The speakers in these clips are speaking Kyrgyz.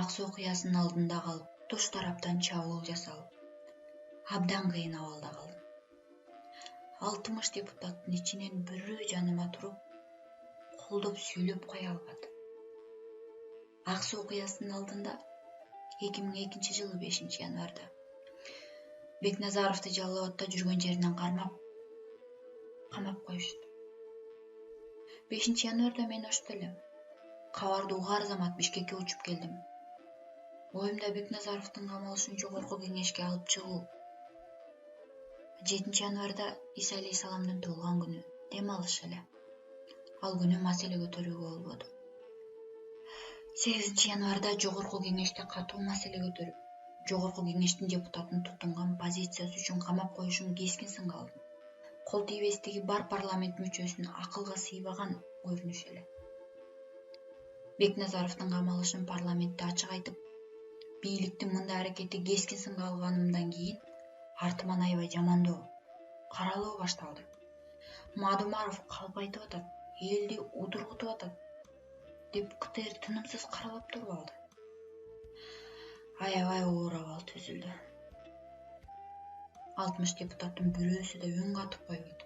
Аксы окуясынын алдында калып, туш тараптан чабуул жасалып, абдан кыйын абалда калдым. 60 депутаттын ичинен бирөө жаныма туруп, колдоп сүйлөп кое албады. Аксы окуясынын алдында 2002 жылы 5 январда Бекназаровду Жалал Абадта жүргөн жеринен камап коюшту. 5 январда мен ошто эле кабарды угаар замат Бишкекке учуп келдим. Оюмда Бекназаровдун камалышын жогорку кеңешке алып чыгуу. 7 январда Иса алейхисаламдын туулган күнү, дем алыш эле. Ал күнү маселе көтөрүүгө болбоду. 8 январда жогорку кеңеште катуу маселе көтөрүп, жогорку кеңештин депутатын тутунган позициясы үчүн камап коюшун кескин сынга алдым. Кол тийбестиги бар парламент мүчөсүн акылга сыйбаган көрүнүш эле. Бекназаровдун камалышын парламентте ачык айтып, бийликтин мындай аракети кескин сынга алганымдан кийин артыман аябай жамандоо, каралоо башталды. Мадумаров калп айтып атат, элди удургутуп атат деп КТР тынымсыз каралап туруп алды. Аябай оор абал түзүлдү. 60 депутаттын бирөөсү да үн катып койбойт.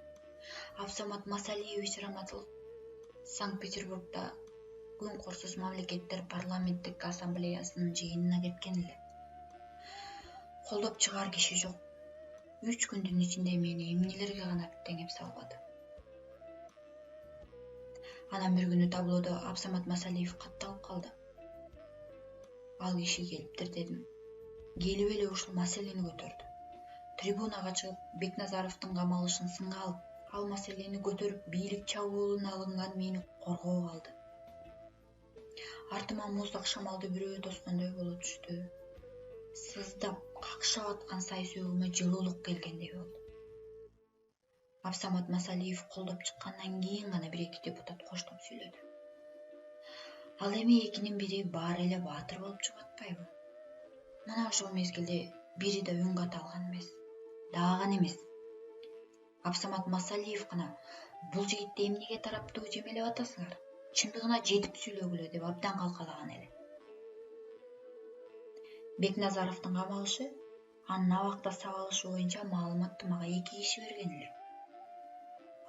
Абсамат Масалиевич Раматов Санкт-Петербургда Күн корсуз мамлекеттер парламенттик ассамблеясынын жыйынына кеткен эле. Колдоп чыгар киши жок. 3 күндүн ичинде мени эмнелерге гана теңеп салбады. Анан бир күнү таблодо Абсамат Масалиев катталып калды. Ал киши келиптир дедим. Келип эле ушул маселени көтөрдү. Трибунага чыгып, Бекназаровдун камалышын сынга алып, ал маселени көтөрүп, бийлик чабуулуна алынган мени коргоо алды. Артыма муздак шамалды бирөө тоскондой боло түштү. Сыздап, какшап аткан сай сөөгүмө жылуулук келгендей болду. Абсамат Масалиев колдоп чыккандан кийин гана бир-эки депутат коштоп сүйлөдү. Ал эми экинин бири баары эле баатыр болуп чыгып атпайбы? Мына ошол мезгилде бири да үн ката алган эмес. Дагы эмес. Абсамат Масалиев гана бул жигитти эмнеге тараптуу жемелеп атасыңар? Чындыгына жетип сүйлөгүлө деп абдан калкалаган эле. Бекназаровдун камалышы, анын абакта сабалышы боюнча маалыматты мага 2 киши берген эле.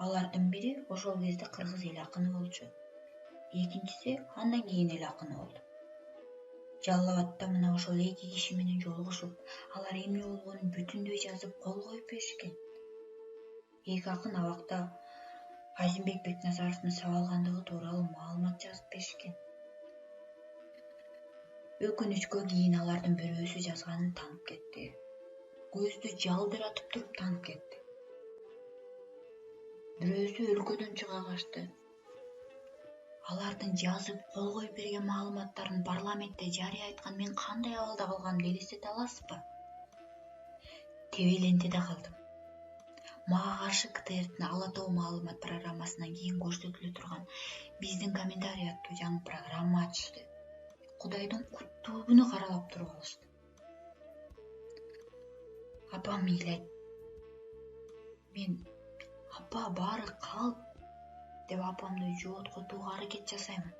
Алардын бири ошол кезде кыргыз эл акыны болчу. Экинчиси андан кийин эл акыны болду. Жалал Абадта мына ошол 2 киши менен жолугушуп, алар эмне болгонун бүтүндөй жазып кол коюп беришкен. Эки акын абакта Азимбек Бекназаровдун сабалгандыгы тууралуу маалымат жазып беришкен. Өкүнүчкө кийин алардын бирөөсү жазганын таанып кетти. Көздү жалдыратып туруп таанып кетти. Бирөөсү өлкөдөн чыга качты. Алардын жазып кол коюп берген маалыматтарын парламентте жарыя айткан мен кандай абалда калганымды элестете аласызбы? Тебелентеде калдым. Мага каршы КТРдин Ала тоо маалымат программасынан кийин көрсөтүлө турган биздин комментарий аттуу жаңы программа ачышты. Кудайдын куттуу күнү каралап туруп алышты. Апам ыйлайт. Мен апа баары калп деп апамды жооткотууга аракет жасаймын.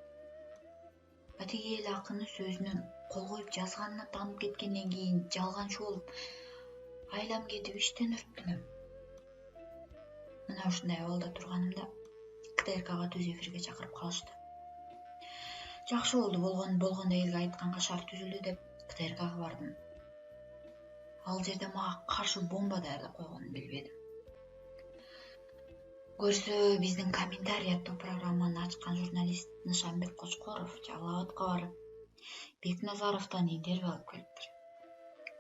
Атиги эл акыны сөзүнөн кол коюп жазганына таанып кеткенден кийин жалганчу болуп, айлам кетип иштен өрттүнөм. Мына ушундай абалда турганымда КТРКга түз эфирге чакырып калышты. Жакшы болду, болгондо элге айтканга шарт түзүлдү деп КТРКга бардым. Ал жерде мага каршы бомба даярдап койгонун билбедим. Көрсө, биздин комментарий аттуу программаны ачкан журналист Нышанбек Кочкоров Жалал Абадка барып, Бекназаровдон интервью алып келиптир.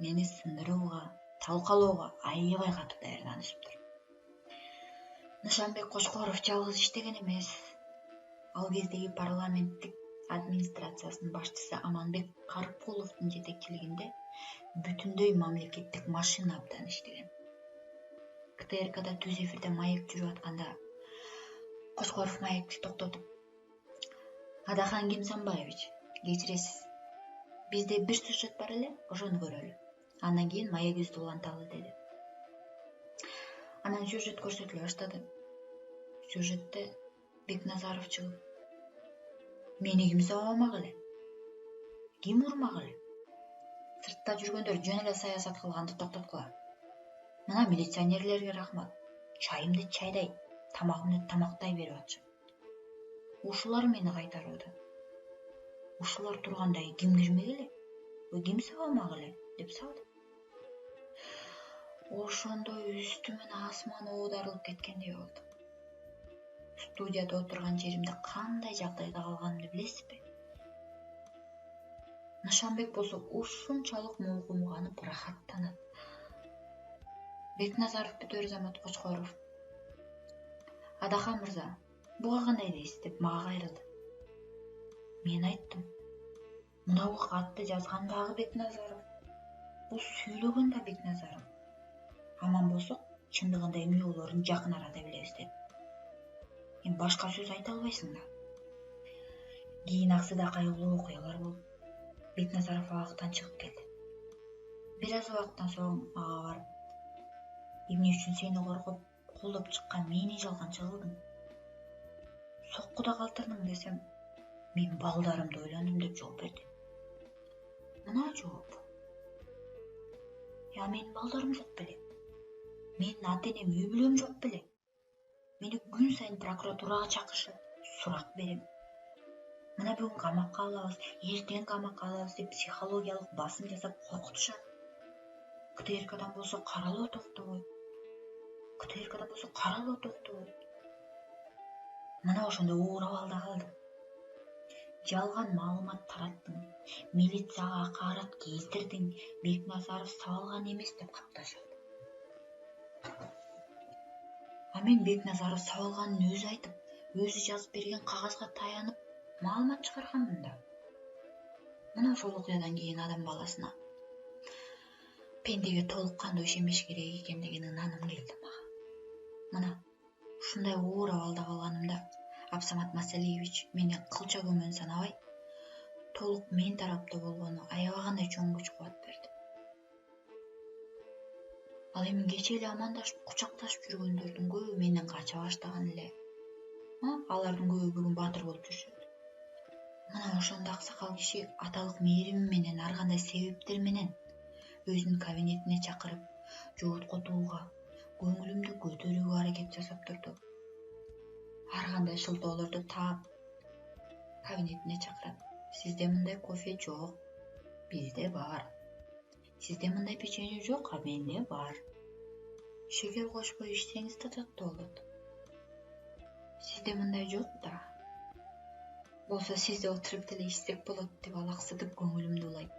Мени сындырууга, талкалоого аябай катуу даярданышыптыр. Нышанбек Кочкоров жалгыз иштеген эмес. Ал кездеги парламенттик администрациясынын башчысы Аманбек Карпуловдун жетекчилигинде бүтүндөй мамлекеттик машина абдан иштеген. КТРКда түз эфирде маек жүрүп атканда Кочкоров маекти токтотуп: Адахан Кимсанбаевич, кечиресиз. Бизде бир сюжет бар эле, ошону көрөлү. Андан кийин маегибизди уланталы деди. Анан сюжет көрсөтүлө баштады. Сюжетте Бекназаров чыгып: Мени ким сабамак эле? Ким урмак эле? Сыртта жүргөндөр жөн эле саясат кылганды токтоткула. Мына милиционерлерге рахмат. Чайымды чайдай, тамагымды тамактай берип атышат. Ушулар мени кайтарууда. Ушулар турганда ким кирмек эле? Ким сабамак эле деп салды. Ошондо үстүмөн асман оодарылып кеткендей болду. Студияда отурган жеримде кандай жагдайда калганымды билесизби? Нышанбек болсо ушунчалык мулгумганып рахаттанат. Бекназаров Бөтөрзамат Кочкоров: Адахан мырза, буга кандай дейсиз деп мага кайрылды. Мен айттым: мынабу катты жазган дагы Бекназаров. Бул сүйлөгөн да Бекназаров. Аман болсок, чындыгында эмне болоорун жакын арада билебиз деп. Башка сөз айта албайсың да. Кийин Аксыда кайгылуу окуялар болуп, Бекназаров абактан чыгып келди. Бир аз убакыттан соң ага барып: эмне үчүн сени коргоп, колдоп чыккан мени жалганчы кылдың? Соккуда калтырдың десем, мен балдарымды ойлондум деп жооп берди. Мына жооп. Менин балдарым жок беле? Менин ата-энем үй бүлөм жок беле? Мени күн сайын прокуратурага чакырышат, сурак берем. Мына бүгүн камакка алабыз, эртең камакка алабыз деп психологиялык басым жасап коркутушат. КТРКдан болсо каралоо токтобойт. Мына ошондо уурап алда калдым. Жалган маалымат тараттың, милицияга акарат кездирдиң, Бекназаров сабалган эмес деп капташат. Мен Бекназаров сабалганын өзү айтып, өзү жазып берген кагазга таянып маалымат чыгарганмын да. Мына ошол окуядан кийин адам баласына пендеге толук кандуу ишенбеш керек экендигин ынаным келди мага. Мына ушундай уурап алда калганымда Абсамат Масалиевич мени кылча көмөн санабай, толук мен тарапта болгону аябагандай чоң күч кубат берди. Ал эми кече эле амандашып, кучакташып жүргөндөрдүн көбү менден кача баштаган эле. Алардын көбү бүгүн баатыр болуп жүрүшөт. Мына ошондо аксакал киши аталык мээрими менен ар кандай себептер менен өзүнүн кабинетине чакырып, жоготкотууга, көңүлүмдү көтөрүүгө аракет жасап турду. Ар кандай шылтоолорду таап, кабинетине чакырат. Сизде мындай кофе жок, бизде бар. Сизде мындай печенье жок, а менде бар. Шекер кошпой ичсеңиз да таттуу болот. Сизде мындай жок да. Болсо сизде отуруп деле ичсек болот деп алаксытып көңүлүмдү улайт.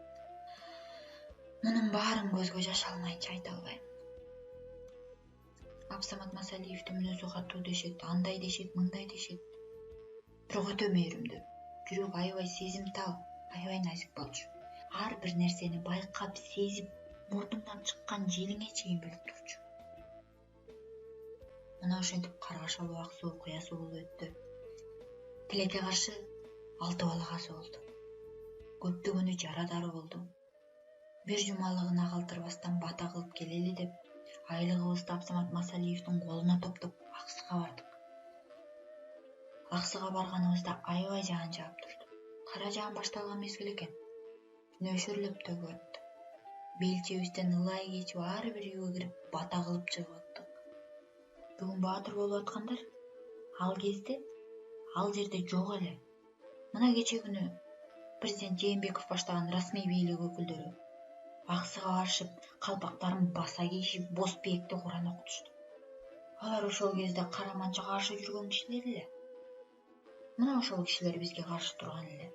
Мунун баарын көзгө жаш алмайынча айта албайм. Абсамат Масалиевдин мүнөзү катуу дешет, андай дешет, мындай дешет. Бирок өтө мээримдүү. Жүрөк аябай сезимтал, аябай назик болчу. Ар бир нерсени байкап, сезип, мурдуңдан чыккан желиңе чейин билип турчу. Мына ошентип Каргаш Алуу Аксуу окуясы болуп өттү. Тилекке каршы 6 балагасы болду. Көптөгөнү жарадары болду. Бир жумалыгына калтырбастан бата кылып келели деп, айлыгыбызды Абсамат Масалиевдин колуна топтоп Аксыга бардык. Аксыга барганыбызда аябай жаан жаап турду. Кара жаан башталган мезгил экен. Нөшөрлөп төгүп аттı. Белчебизден ылай кечип ар бир үйгө кирип бата кылып чыгып аттык. Бүгүн баатыр болуп аткандар ал кезде ал жерде жок эле. Мына кече күнү президент Жээнбеков баштаган расмий бийлик өкүлдөрү Аксыга барышып, калпактарын баса кийишип, боз пээкте Куран окутушту. Алар ошол кезде Караманча каршы жүргөн кишилер эле. Мына ошол кишилер бизге каршы турган эле.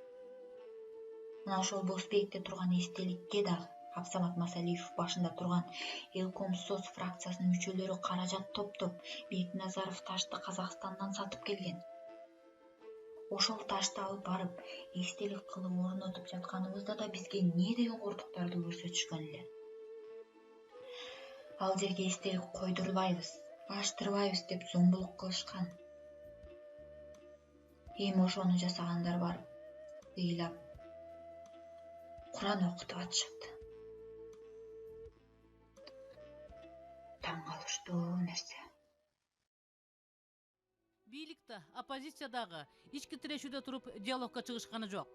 Мына ошол боз пээкте турган эстеликке дагы Абсамат Масалиев башында турган Элком СОС фракциясынын мүчөлөрү каражат топтоп, Бекназаров ташты Казакстандан сатып келген. Ошол ташты алып барып, эстелик кылып орнотуп жатканыбызда да бизге эмне деген кортуктарды көрсөтүшкөн эле. Ал жерге эстелик койдурбайбыз, аштырбайбыз деп зомбулук кылышкан. Эми ошону жасагандар барып, ыйлап Куран окутуп атышат. Таң калыштуу нерсе. Бийлик да, оппозиция дагы ички тирешүүдө туруп диалогко чыгышканы жок.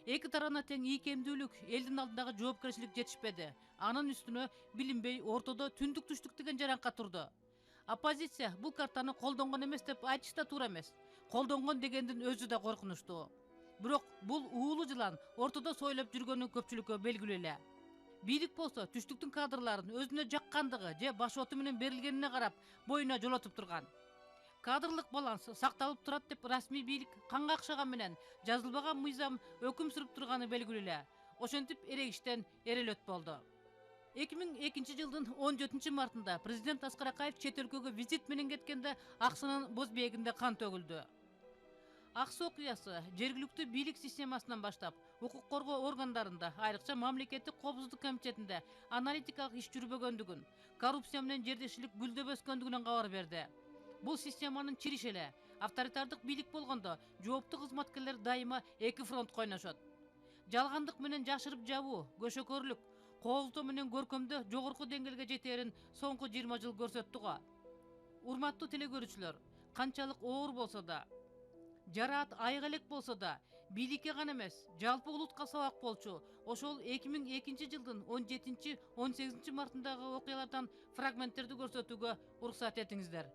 Эки тарабына тең ийкемдүүлүк, элдин алдындагы жоопкерчилик жетишпеди. Анын үстүнө билинбей ортодо түндүк түштүк деген жаранка турду. Оппозиция бул картаны колдонгон эмес деп айтыш да туура эмес. Колдонгон дегендин өзү да коркунучтуу. Бирок бул уулу жылан ортодо сойлоп жүргөнү көпчүлүккө белгилүү эле. Бийлик болсо түштүктүн кадрларын өзүнө жаккандыгы же башоту менен берилгенине карап боюна жолотуп турган. Кадрлык баланс сакталып турат деп расмий бийлик канга акшаган менен жазылбаган мыйзам өкүм сүрүп турганы белгилүү эле. Ошентип эрегиштен эрелөт болду. 2002 жылдын 17 мартында президент Аскар Акаев чет өлкөгө визит менен кеткенде Аксынын боз биегинде кан төгүлдү. Аксы окуясы жергиликтүү бийлик системасынан баштап укук коргоо органдарында, айрыкча мамлекеттик коопсуздук комитетинде аналитикалык иш жүрбөгөндүгүн, коррупция менен жердешилик гүлдөп өскөндүгүнөн кабар берди. Бул системанын чириши эле. Авторитардык бийлик болгондо жооптуу кызматкерлер дайыма эки фронт койношот. Жалгандык менен жашырып жабуу, көшөкөрлүк, кооздоо менен көркөмдөө жогорку деңгээлге жетээрин соңку 20 жыл көрсөттү го. Урматтуу телекөрүүчүлөр, канчалык оор болсо да, жараат айга элек болсо да, бийликке гана эмес, жалпы улутка сабак болчу ошол 2002 жылдын 17-18 мартындагы окуялардан фрагменттерди көрсөтүүгө уруксат этиңиздер.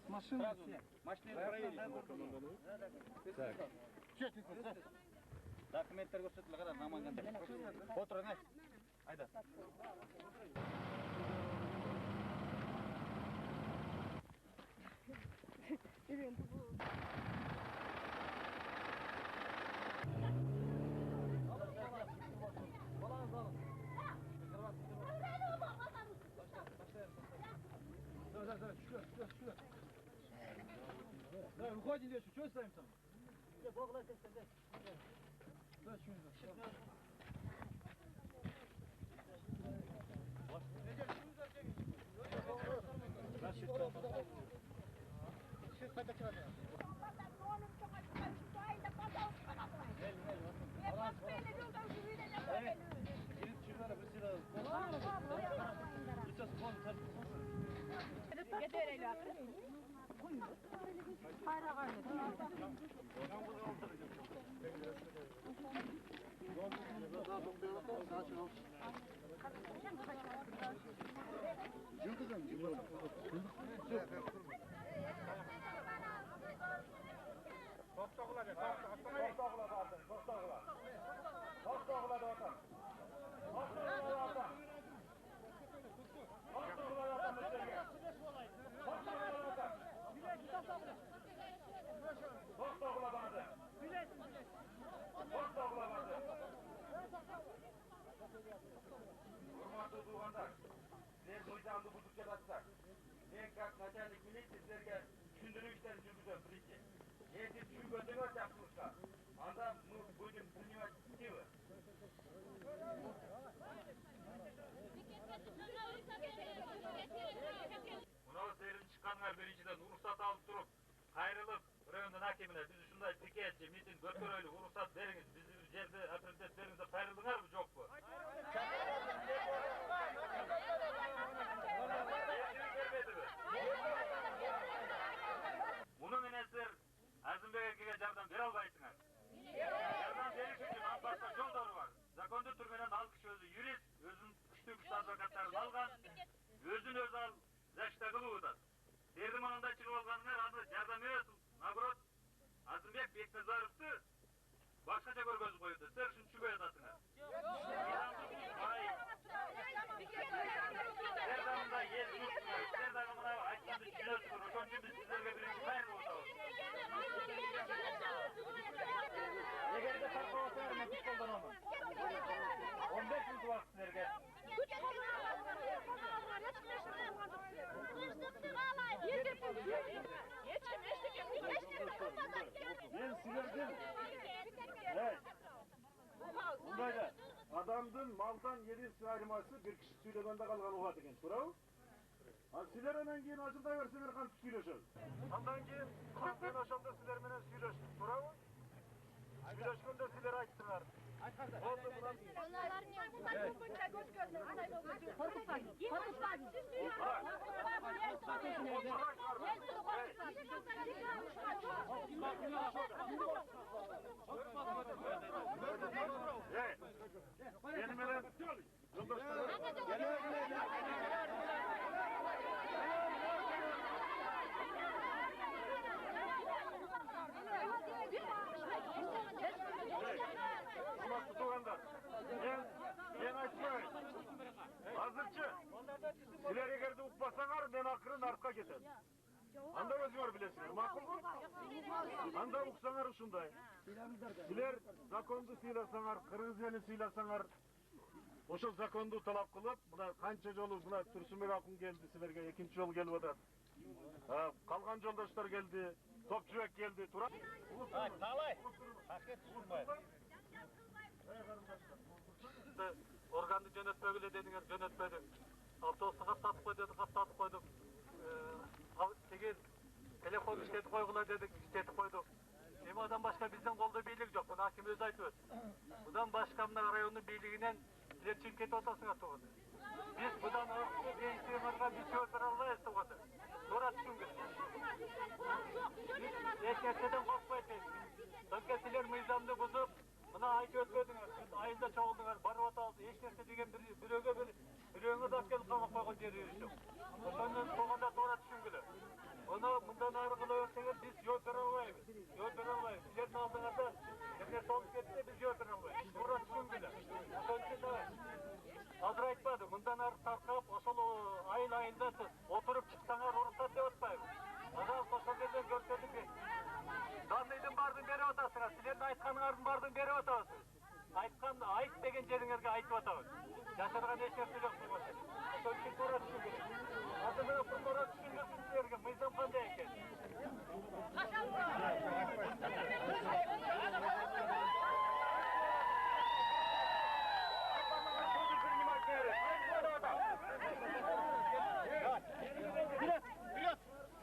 Машина проверить. Документтер көрсөтүлө кара, наманган. Отуруң, айда. Давай, выходи, Леша, что ставим там? Урматтуу туугандар, силер мыйзамды бузуп жатасыздар. Мен как начальник милиции силерге түшүндүрүү иштерин жүргүзөм биринчи. Эгер түшүнгөндүңөр жакшылыкка, анда мы будем принимать силы. Мынау силердин чыкканыңар биринчиден уруксат алып туруп, кайрылып, райондун акимине биз ушундай пикет же митинг өткөрөлү, уруксат бериңиз, биз жерде авторитет бериңиз деп кайрылдыңарбы, жокпу? Муну менен силер Азымбек акеге жардам бере албайсыңар. Жардам бериш үчүн анын башка жолдору бар. Закондуу түрү менен ал киши өзү юрист, өзүнүн күчтүү адвокаттарын алган, өзүн өзү ал защита кылып атат. Силердин мындай чыгып алганыңар аны жардам эмес, наоборот, Азымбек Бекназаровду башкача көргөзүп коюуда. Силер ушуну түшүнбөй атасыңар. Силер да мындай эл журттуңар, силер дагы мына айтканды түшүнөсүңөр, ошон үчүн биз силерге биринчи кайрылып атабыз. Эгерде таркабасаңар мен күч колдономун. 15 мүнөт убакыт силерге. Мен силердин мындайда адамдын малдан елес айырмасы бир киши сүйлөгөндө калган угат экен, туурабы? Ал силер анан кийин ажылдай берсеңер кантип сүйлөшөбүз? Андан кийин мен ошондо силер менен сүйлөштүм, туурабы? Сүйлөшкөндө силер айттыңар, Benim menen Hurmatlı tuğanlar, ben aytmayın. Hazırçı, sizler egerde ukpasaňar, men akırın artqa ketem. Anda özüňөр bilesiňer, makul? Anda uksaňar uşunday. Sizler zakondu sıylasaňar, kırgız elin sıylasaňar, oşol zakondu talap kılıp, buna kança jolu, buna Tursunbek akun geldi sizlerge, ekinci jol gelip atar. Kalgan joldaşlar geldi, Topçubek geldi, Turan. Talay, paket tutmayın. Organды jönetmegile dediňer, jönetmedik. Avtobusy gatsatyp koy dedik, gatsatyp koyduk. Tegin telefon işletip koygula dedik, işletip koyduk. Emadan başka bizden kolda biýlik jok, bunu hakim özü aýtyp ötdi. Budan başka mına raýondun biýliginden sizler çinketi otasyňar tuğdy. Biz budan değiştirmega bir söz bere albaýys tuğdy. Dora düşüngür. Hiç nereden korkmayın. Sanki sizler mıyzamda bozup, buna ayık ötmediňer, ayında çoğulduňar, barıp ataldy, hiç nerse degen biröňe dap gelip kamak koygan jeri ýok. Oşondan soňda dora düşüngüler. Onu bundan ayrı kılaverseňer biz yol bere albaýyz. Yol bere albaýyz. Sizlerin aldyňarda eger tolup ketse biz yol bere albaýyz. Dora düşüngüler. Oşondan da hazır aýtmady. Bundan ayrı tarkap, oşol ayın-ayında oturup çyksaňar urusat dep atpaýbız. Azal soşal yerden görsedik ki Danlıydın bardın beri otasınız. Sizlerin aytkanыңardın bardın beri otasınız. Aytkan, ayt degen jeriňerge aytyp atabыз. Yaşadığan hiç nerse yok bu başa. Oşol için dora düşüngür. Adımına bu dora düşüngürsün sizlerge. Mıyzam kanday eken.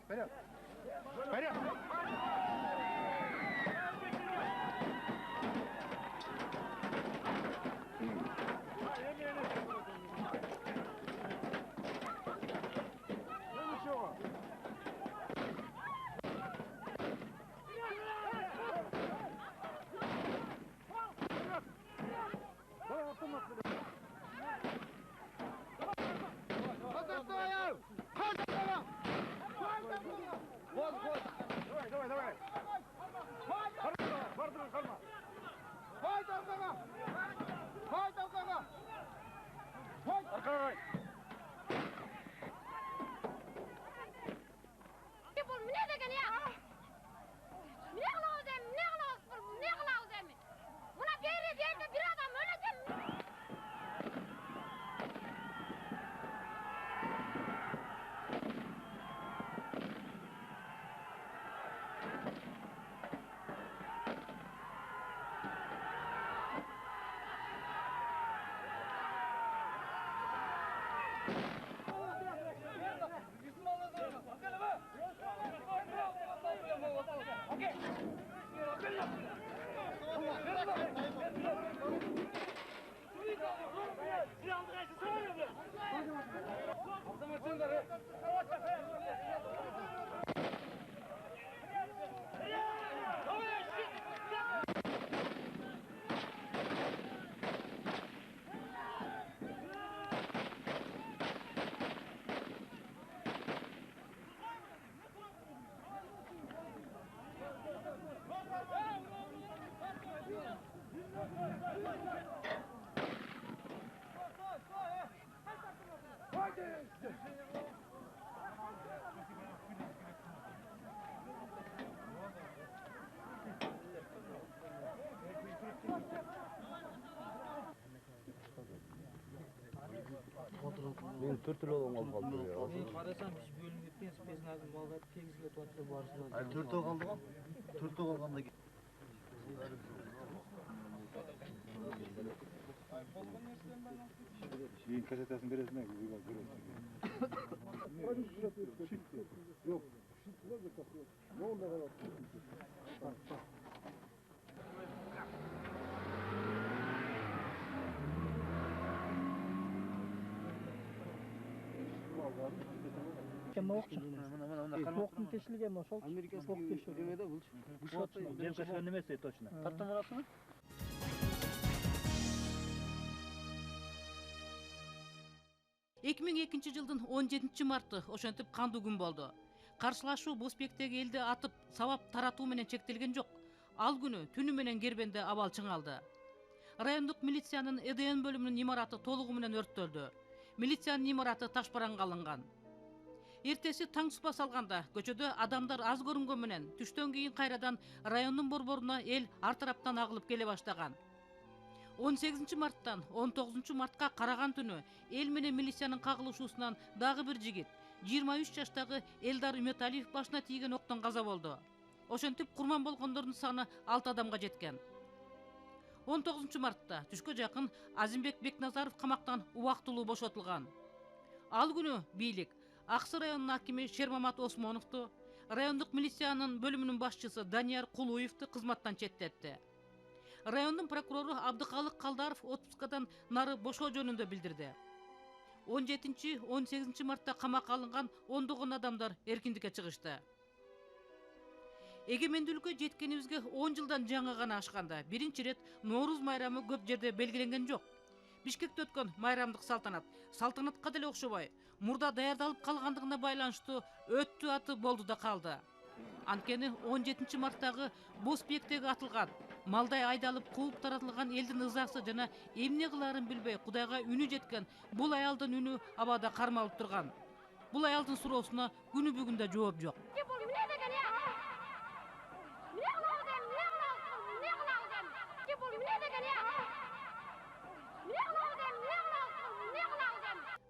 Вперед! Вперед! Давай, давай! Бардырын қалма! Haydi arkana! Haydi arkana! Arkana! Bu ne degen ya? Ne kılavuz emmi? Ne kılavuz bu? Ne kılavuz emmi? Buna bir yerde bir adam ölecek mi? Мен 4 ел алып қалды. Мен қарасам біз бөлініп кеткен спецназның балдары тегіс кетіп жатыр барысында. 4 ел қалды ғой. 4 ел қалғанда Кейін кассетасын бересің бе? Жоқ. Жоқ. Кем окчу? Октун тешилген ошол. Американский эмеде бул. Демка немесе точно. Тартам арасына? 2002 жылдын 17 марты ошентип кандуу күн болду. Каршылашуу Бозбектеги элди атып сабап таратуу менен чектелген жок. Ал күнү түнү менен Кербенде абал чыңалды. Райондук милициянын ЭДН бөлүмүнүн имараты толугу менен өрттөлдү. Милициянын имараты ташбаранга алынган. Эртеси таң супа салганда көчөдө адамдар аз көрүнгөн менен түштөн кийин кайрадан райондун борборуна эл ар тараптан агылып келе баштаган. 18 марттан 19 мартка караган түнү эл менен милициянын кагылышуусунан дагы бир жигит 23 жаштагы Элдар Үмөталиев башына тийген октон каза болду. Ошентип курман болгондордун саны 6 адамга жеткен. 19 мартта түшкө жакын Азимбек Бекназаров камактан убактылуу бошотулган. Ал күнү бийлик Аксы районунун акими Шермамат Осмоновду, райондук милициянын бөлүмүнүн башчысы Данияр Кулуевду кызматтан четтетти. Райондун прокурору Абдыкалык Калдаров отпускадан нары бошоо жөнүндө билдирди. 17-18 мартта камакка алынган ондогон адамдар эркиндикке чыгышты. Эгемендүүлүккө жеткенибизге 10 жылдан жаңы гана ашканда биринчи ирет Нооруз майрамы көп жерде белгиленген жок. Бишкекте өткөн майрамдык салтанатка деле окшобой, мурда даярдалып калгандыгына байланыштуу өттү аты болду да калды. Анткени 17 марттагы Бозбектеги атылган, малдай айдалып кууп таратылган элдин ызасы жана эмне кылаарын билбей Кудайга үнү жеткен бул аялдын үнү абада кармалып турган. Бул аялдын суроосуна күнү бүгүндө жооп жок.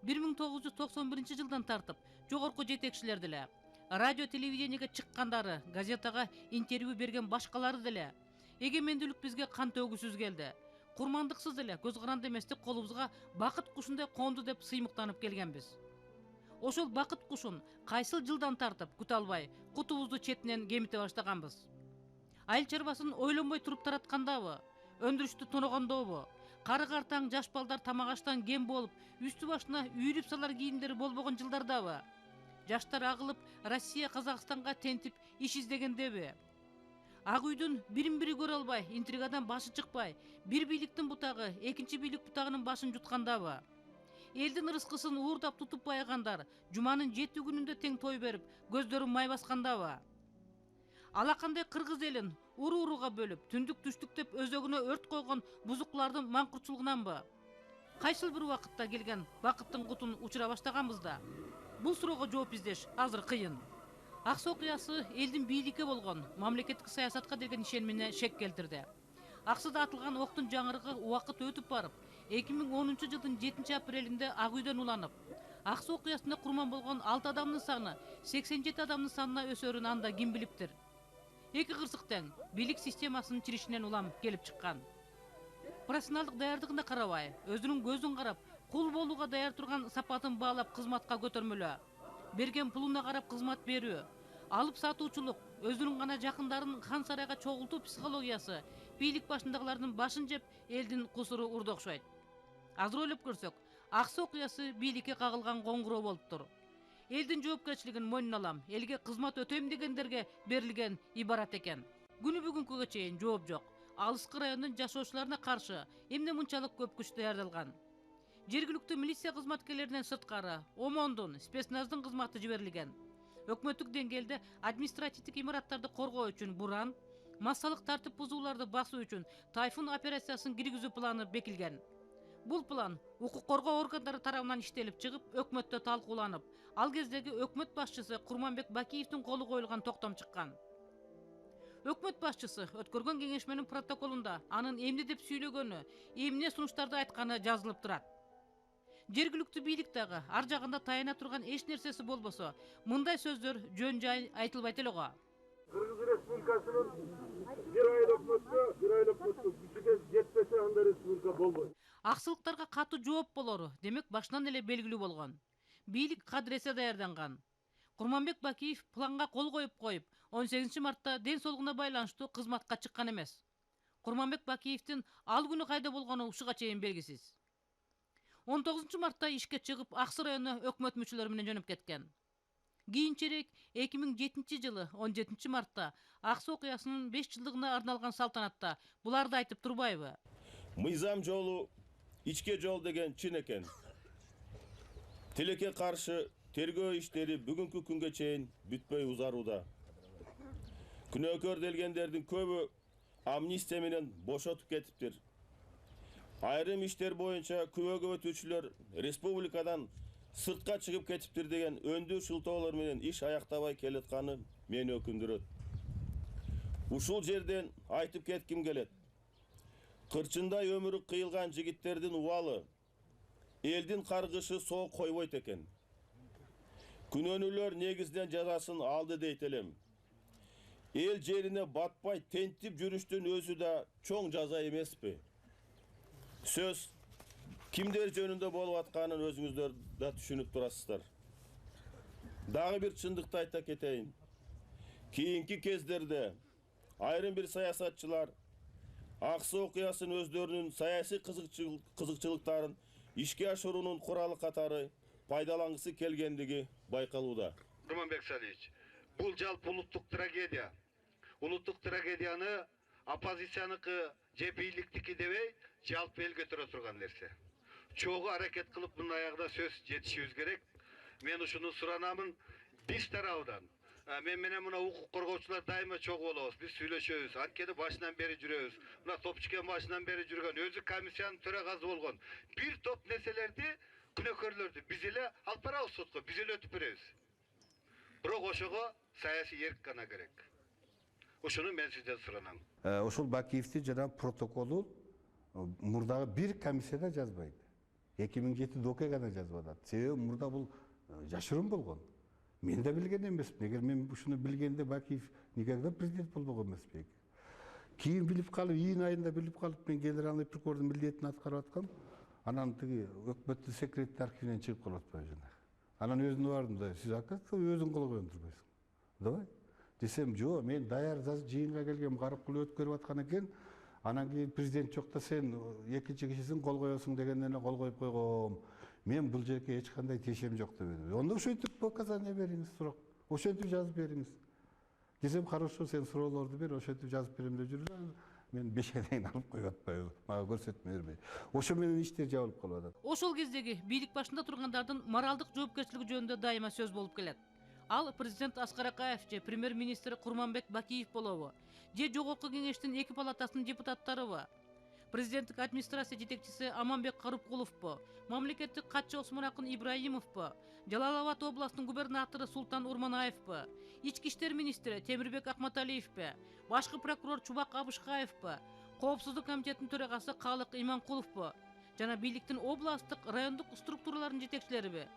Бир 1991 жылдан тартып жогорку жетекчилер деле, радио телевидениеге чыккандары, газетага интервью берген башкалары деле эгемендүүлүк бизге кан төгүүсүз келди. Курмандыксыз эле көз каранды эместик колубузга бакыт кушундай конду деп сыймыктанып келгенбиз. Ошол бакыт кушун кайсыл жылдан тартып күтө албай кутубузду четинен кемите баштаганбыз. Айыл чарбасын ойлонбой туруп тараткандабы, өндүрүштү тоногондобу, кары картаң жаш балдар тамак аштан кем болуп, үстү башына үйрүп салар кийимдери болбогон жылдардабы, жаштар агылып Россия Казакстанга тентип иш издегендеби, Ак үйдүн бирин-бири көрө албай, интригадан башы чыкпай, бир бийликтин бутагы экинчи бийлик бутагынын башын жуткандабы, элдин ырыскысын уурдап тутуп баягандар жуманын 7 күнүндө тең той берип, көздөрүн май баскандабы, алакандай кыргыз элин урууруга бөлүп, түндүк түштүк деп өзөгүнө өрт койгон бузуклардын маңкуртчулугунанбы, кайсыл бир убакытта келген бакыттын кутун учура баштаганбыз да. Бул суроого жооп издеш азыр кыйын. Аксы окуясы элдин бийликке болгон мамлекеттик саясатка деген ишенимине шек келтирди. Аксыда атылган октун жаңырыгы убакыт өтүп барып, 2010 жылдын 7 апрелинде Ак үйдөн уланып, Аксы окуясында курман болгон 6 адамдын саны 87 адамдын санына өсөрүн анда ким билиптир. Эки кырсык тең бийлик системасынын чиришинен улам келип чыккан. Профессионалдык даярдыгына карабай, өзүнүн көзүн карап, кул болууга даяр турган сапатын баалап кызматка көтөрмөлөө, берген пулуна карап кызмат берүү, алып сатуучулук, өзүнүн гана жакындарын хан сарайга чогултуу психологиясы бийлик башындагылардын башын жеп, элдин кусуру урду окшойт. Азыр ойлоп көрсөк, Аксы окуясы бийликке кагылган коңгуроо болуптур. Элдин жоопкерчилигин мойнуна алам, элге кызмат өтөйм дегендерге берилген ибарат экен. Күнү бүгүнкүгө чейин жооп жок. Алыскы райондун жашоочуларына каршы эмне мынчалык көп күч даярдалган? Жергиликтүү милиция кызматкерлеринен сырткары ОМОНдун, спецназдын кызматы жиберилген. Өкмөттүк деңгээлде административдик имараттарды коргоо үчүн буран, массалык тартип бузууларды басуу үчүн тайфун операциясын киргизүү планы бекилген. Бул план укук коргоо органдары тарабынан иштелип чыгып, өкмөттө талкууланып, ал кездеги өкмөт башчысы Курманбек Бакиевдин колу коюлган токтом чыккан. Өкмөт башчысы өткөргөн кеңешменин протоколунда анын эмне деп сүйлөгөнү, эмне сунуштарды айтканы жазылып турат. Жергиликтүү бийлик дагы ар жагында таяна турган эч нерсеси болбосо, мындай сөздөр жөн жай айтылбайт эле го. Кыргыз Республикасынын бир айыл өкмөткө күчүгө жетпесе анда республика болбойт. Аксылыктарга катуу жооп болору демек башынан эле белгилүү болгон. Бийлик кадыресе даярданган. Курманбек Бакиев планга кол коюп, 18 мартта ден соолугуна байланыштуу кызматка чыккан эмес. Курманбек Бакиевдин ал күнү кайда болгону ушуга чейин белгисиз. 19 мартта ишке чыгып Аксы району өкмөт мүчөлөрү менен жөнөп кеткен. Кийинчерээк 2007 жылы 17 мартта Аксы окуясынын 5 жылдыгына арналган салтанатта буларды айтып турбайбы? Мыйзам жолу ичке жол деген чын экен. Тилекке каршы тергөө иштери бүгүнкү күнгө чейин бүтпөй узарууда. Күнөөкөрдөлгөндөрдүн көбү амнистия менен бошотуп кетиптир. Айрым иштер боюнча күбөгө өтүүчүлөр республикадан сыртка чыгып кетиптир деген өндүү шылтоолор менен иш аяктабай келатканы мени өкүндүрөт. Ушул жерден айтып кетким келет. Кырчындай өмүрү кыйылган жигиттердин убалы элдин каргышы соок койбойт экен. Күнөөнүүлөр негизден жазасын алды дейт элем. Эл жерине батпай тентип жүрүштүн өзү да чоң жаза эмеспи? Сөз кимдер жөнүндө болуп атканын өзүңүздөр да түшүнүп турасыздар. Дагы бир чындыкты айта кетейин. Кийинки кездерде айрым бир саясатчылар Аксы окуясын өздөрүнүн саясий кызыкчылыктарын ишке ашыруунун куралы катары пайдалангысы келгендиги байкалууда. Курманбек Салиевич, бул жалпы улуттук трагедия. Улуттук трагедияны оппозицияныкы же бийликтики дебей, жалпы элге төрө турган нерсе. Чогуу аракет кылып мына аягда сөз жетишибиз керек. Мен ушуну суранамын биз тарабынан. Мен менен мына укук коргоочулар дайыма чогуу болобуз. Биз сүйлөшөбүз. Анткени башынан бери жүрөбүз. Мына Топчукен башынан бери жүргөн, өзү комиссиянын төрагасы болгон. Бир топ нерселерди, күнөөкөрлөрдү биз эле алып барабыз сотко, биз эле өтүп беребиз. Бирок ошого саясий эрк гана керек. Ошону мен сизден суранам. Ошол Бакиевди жана протоколу мурдагы бир комиссияда жазбайт. 2007 ОК гана жазып атат. Себеби мурда бул жашыруун болгон. Мен да билген эмесмин. Эгер мен ушуну билгенде Бакиев никогда президент болбогон эмеспи. Кийин билип калып, июнь айында билип калып, мен генеральный прокурордун милдетин аткарып аткам. Анан тиги өкмөттүн секрет архивинен чыгып калып атпайбы жана. Анан өзүнө бардым да, сиз оказывается өзүң кол коюп турбайсың. Давай. Десем, жо, мен даяр жыйынга келгем, карып кылып өткөрүп аткан экен. Анан кийин президент жокта сен экинчи кишисиң, кол коесуң дегенден эле кол коюп койгом. Мен бул жерге эч кандай тиешем жок деп эдим. Онда ошентип показания бериңиз, сурак. Ошентип жазып бериңиз. Десем, хорошо, сен суроолорду бер, ошентип жазып берем деп жүрүп, мен 5 айдан алып коюп атпайбы. Мага көрсөтмө бербей. Ошо менен иштер жабылып калып атат. Ошол кездеги бийлик башында тургандардын моралдык жоопкерчилиги жөнүндө дайыма сөз болуп келет. Ал президент Аскар Акаев же премьер-министр Курманбек Бакиев болобу, же жогорку кеңештин 2 палатасынын депутаттарыбы, президенттик администрация жетекчиси Аманбек Карупкуловпу, мамлекеттик катчы Осмонакын Ибраимовпу, Жалал Абад областынын губернатору Султан Урманаевпу, ички иштер министри Темирбек Акматалиевпи, башкы прокурор Чубак Абышкаевпи, коопсуздук комитетинин төрагасы Калык Иманкуловпу жана бийликтин областтык, райондук структураларынын жетекчилериби?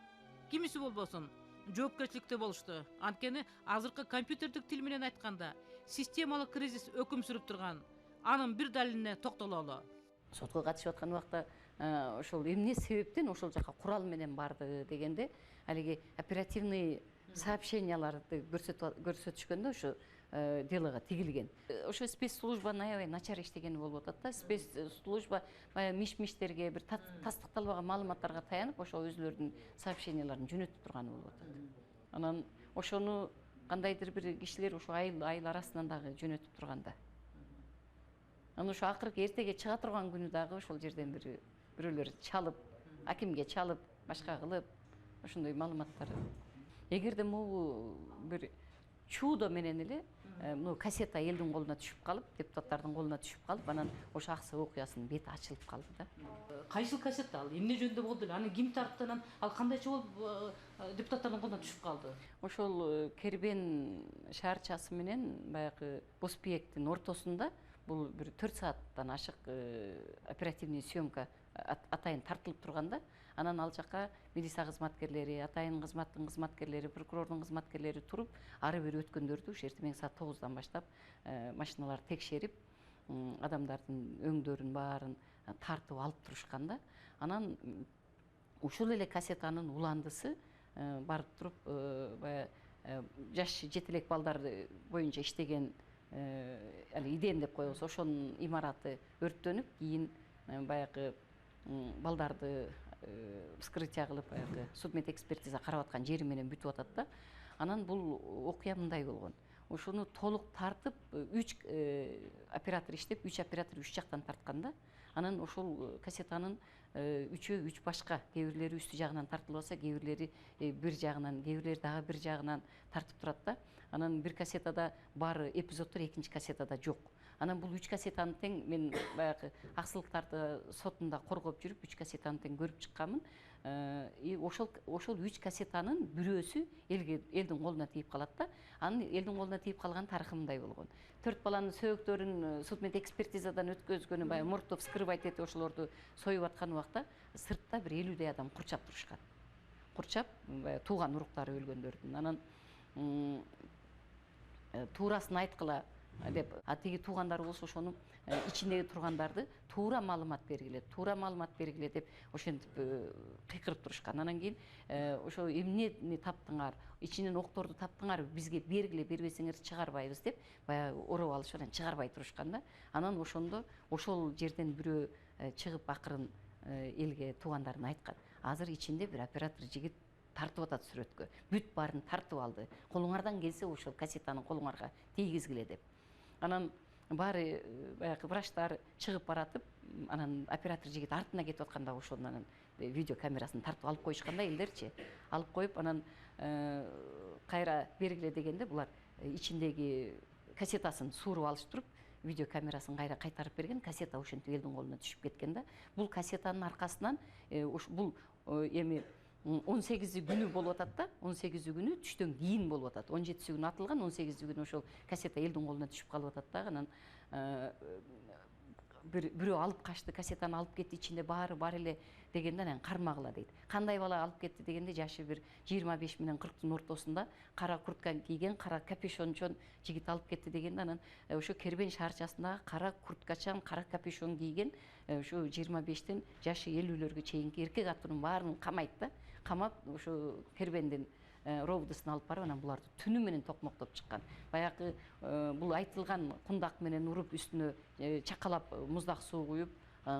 Кимиси болбосун жоопкерчиликте болушту. Анткени азыркы компьютердик тил менен айтканда системалык кризис өкүм сүрүп турган. Анын бир далилине токтололу. Сотко катышып аткан убакта ошол эмне себептен ошол жака курал менен барды дегенде, алиги оперативный сообщенияларды көрсөтүшкөндө ошо делого тигилген. Ошо спецслужбанын аябай начар иштегени болуп атат да. Спецслужба баягы миш-миштерге, бир тастыкталбаган маалыматтарга таянып, ошо өзүлөрүнүн сообщенияларын жөнөтүп турганы болуп атат. Анан ошону кандайдыр бир кишилер ошо айыл арасынан дагы жөнөтүп турганда. Анан ошо акыркы эртеге чыга турган күнү дагы ошол жерден бирөөлөр чалып, акимге чалып, башка кылып, ошондой маалыматтар. Эгерде могу бир чудо менен эле мына кассета элдин колуна түшүп калып, депутаттардын колуна түшүп калып, анан ошо Аксы окуясынын бети ачылып калды да. Кайсыл кассета ал? Эмне жөнүндө болду эле? Аны ким тартты? Анан ал кандайча болуп депутаттардын колуна түшүп калды? Ошол Кербен шаарчасы менен баягы Боспиектин ортосунда бул бир 4 сааттан ашык оперативный съемка атайын тартылып турганда, анан ал жака милиция кызматкерлери, атайын кызматтын кызматкерлери, прокурордун кызматкерлери туруп, ары бери өткөндөрдү ушул эртең саат 9-дан баштап машиналар текшерип, адамдардын өңдөрүн баарын тартып алып турушканда, анан ушул эле кассетанын уландысы барып туруп, баягы жаш жетелек балдар боюнча иштеген иден деп коебуз, ошонун имараты өрттөнүп, кийин баягы балдарды вскрытие кылып баягы судмед экспертиза карап аткан жери менен бүтүп атат да. Анан бул окуя мындай болгон. Ошону толук тартып 3 оператор иштеп, 3 оператор 3 жактан тарткан да. Анан ошол кассетанын 3 башка, кээ бирлери үстү жагынан тартылып атса, кээ бирлери бир жагынан, кээ бирлери дагы бир жагынан тартып турат да. Анан бир кассетада бар эпизоддор, экинчи кассетада жок. Анан бул 3 кассетаны тең мен баягы аксылыктарды сотунда коргоп жүрүп 3 кассетаны тең көрүп чыкканмын. Ошол 3 кассетанын бирөөсү элдин колуна тийип калат да. Анын элдин колуна тийип калган тарыхы мындай болгон. 4 баланын сөөгдөрүн судмед экспертизадан өткөзгөнү баягы моргто вскрывать этип ошолорду союп аткан убакта сыртта бир 50 адам курчап турушкан. Курчап тууган уруктары өлгөндөрдүн. Анан туурасын айткыла деп, тиги туугандары болсо ошонун ичиндеги тургандарды туура маалымат бергиле деп ошентип кыйкырып турушкан. Анан кийин ошо эмнени таптыңар, ичинен окторду таптыңар, бизге бергиле, бербесеңер чыгарбайбыз деп баягы ороп алышып анан чыгарбай турушкан да. Анан ошондо ошол жерден бирөө чыгып акырын элге туугандарын айткан. Азыр ичинде бир оператор жигит тартып атат сүрөткө. Бүт баарын тартып алды. Колуңардан келсе ошол кассетаны колуңарга тийгизгиле деп. Анан баары баягы врачтар чыгып баратып, анан оператор жигит артына кетип атканда ошонун видео камерасын тартып алып коюшканда элдерчи. Алып коюп анан кайра бергиле дегенде булар ичиндеги кассетасын сууруп алыштырып, видео камерасын кайра кайтарып берген, кассета ошентип элдин колуна түшүп кеткен да. Бул кассетанын аркасынан бул эми 18 күнү болуп атат да. 18 күнү түштөн кийин болуп атат. 17 күнү атылган, 18 күнү ошол кассета элдин колуна түшүп калып атат да. Анан бирөө алып качты, кассетаны алып кетти, ичинде баары бар эле дегенде анан кармагыла дейт. Кандай бала алып кетти дегенде жашы бир 25 менен 40тун ортосунда, кара куртка кийген, кара капюшончон жигит алып кетти дегенде анан ошо Кербен шаарчасындагы кара курткачан, кара капюшон кийген ошо 25тен жашы 50лөргө чейинки эркек атынын баарын камайт да. Камап ошо Кербендин ровдысына алып барып анан буларды түнү менен токмоктоп чыккан. Баягы бул айтылган кундак менен уруп үстүнө чакалап муздак суу куюп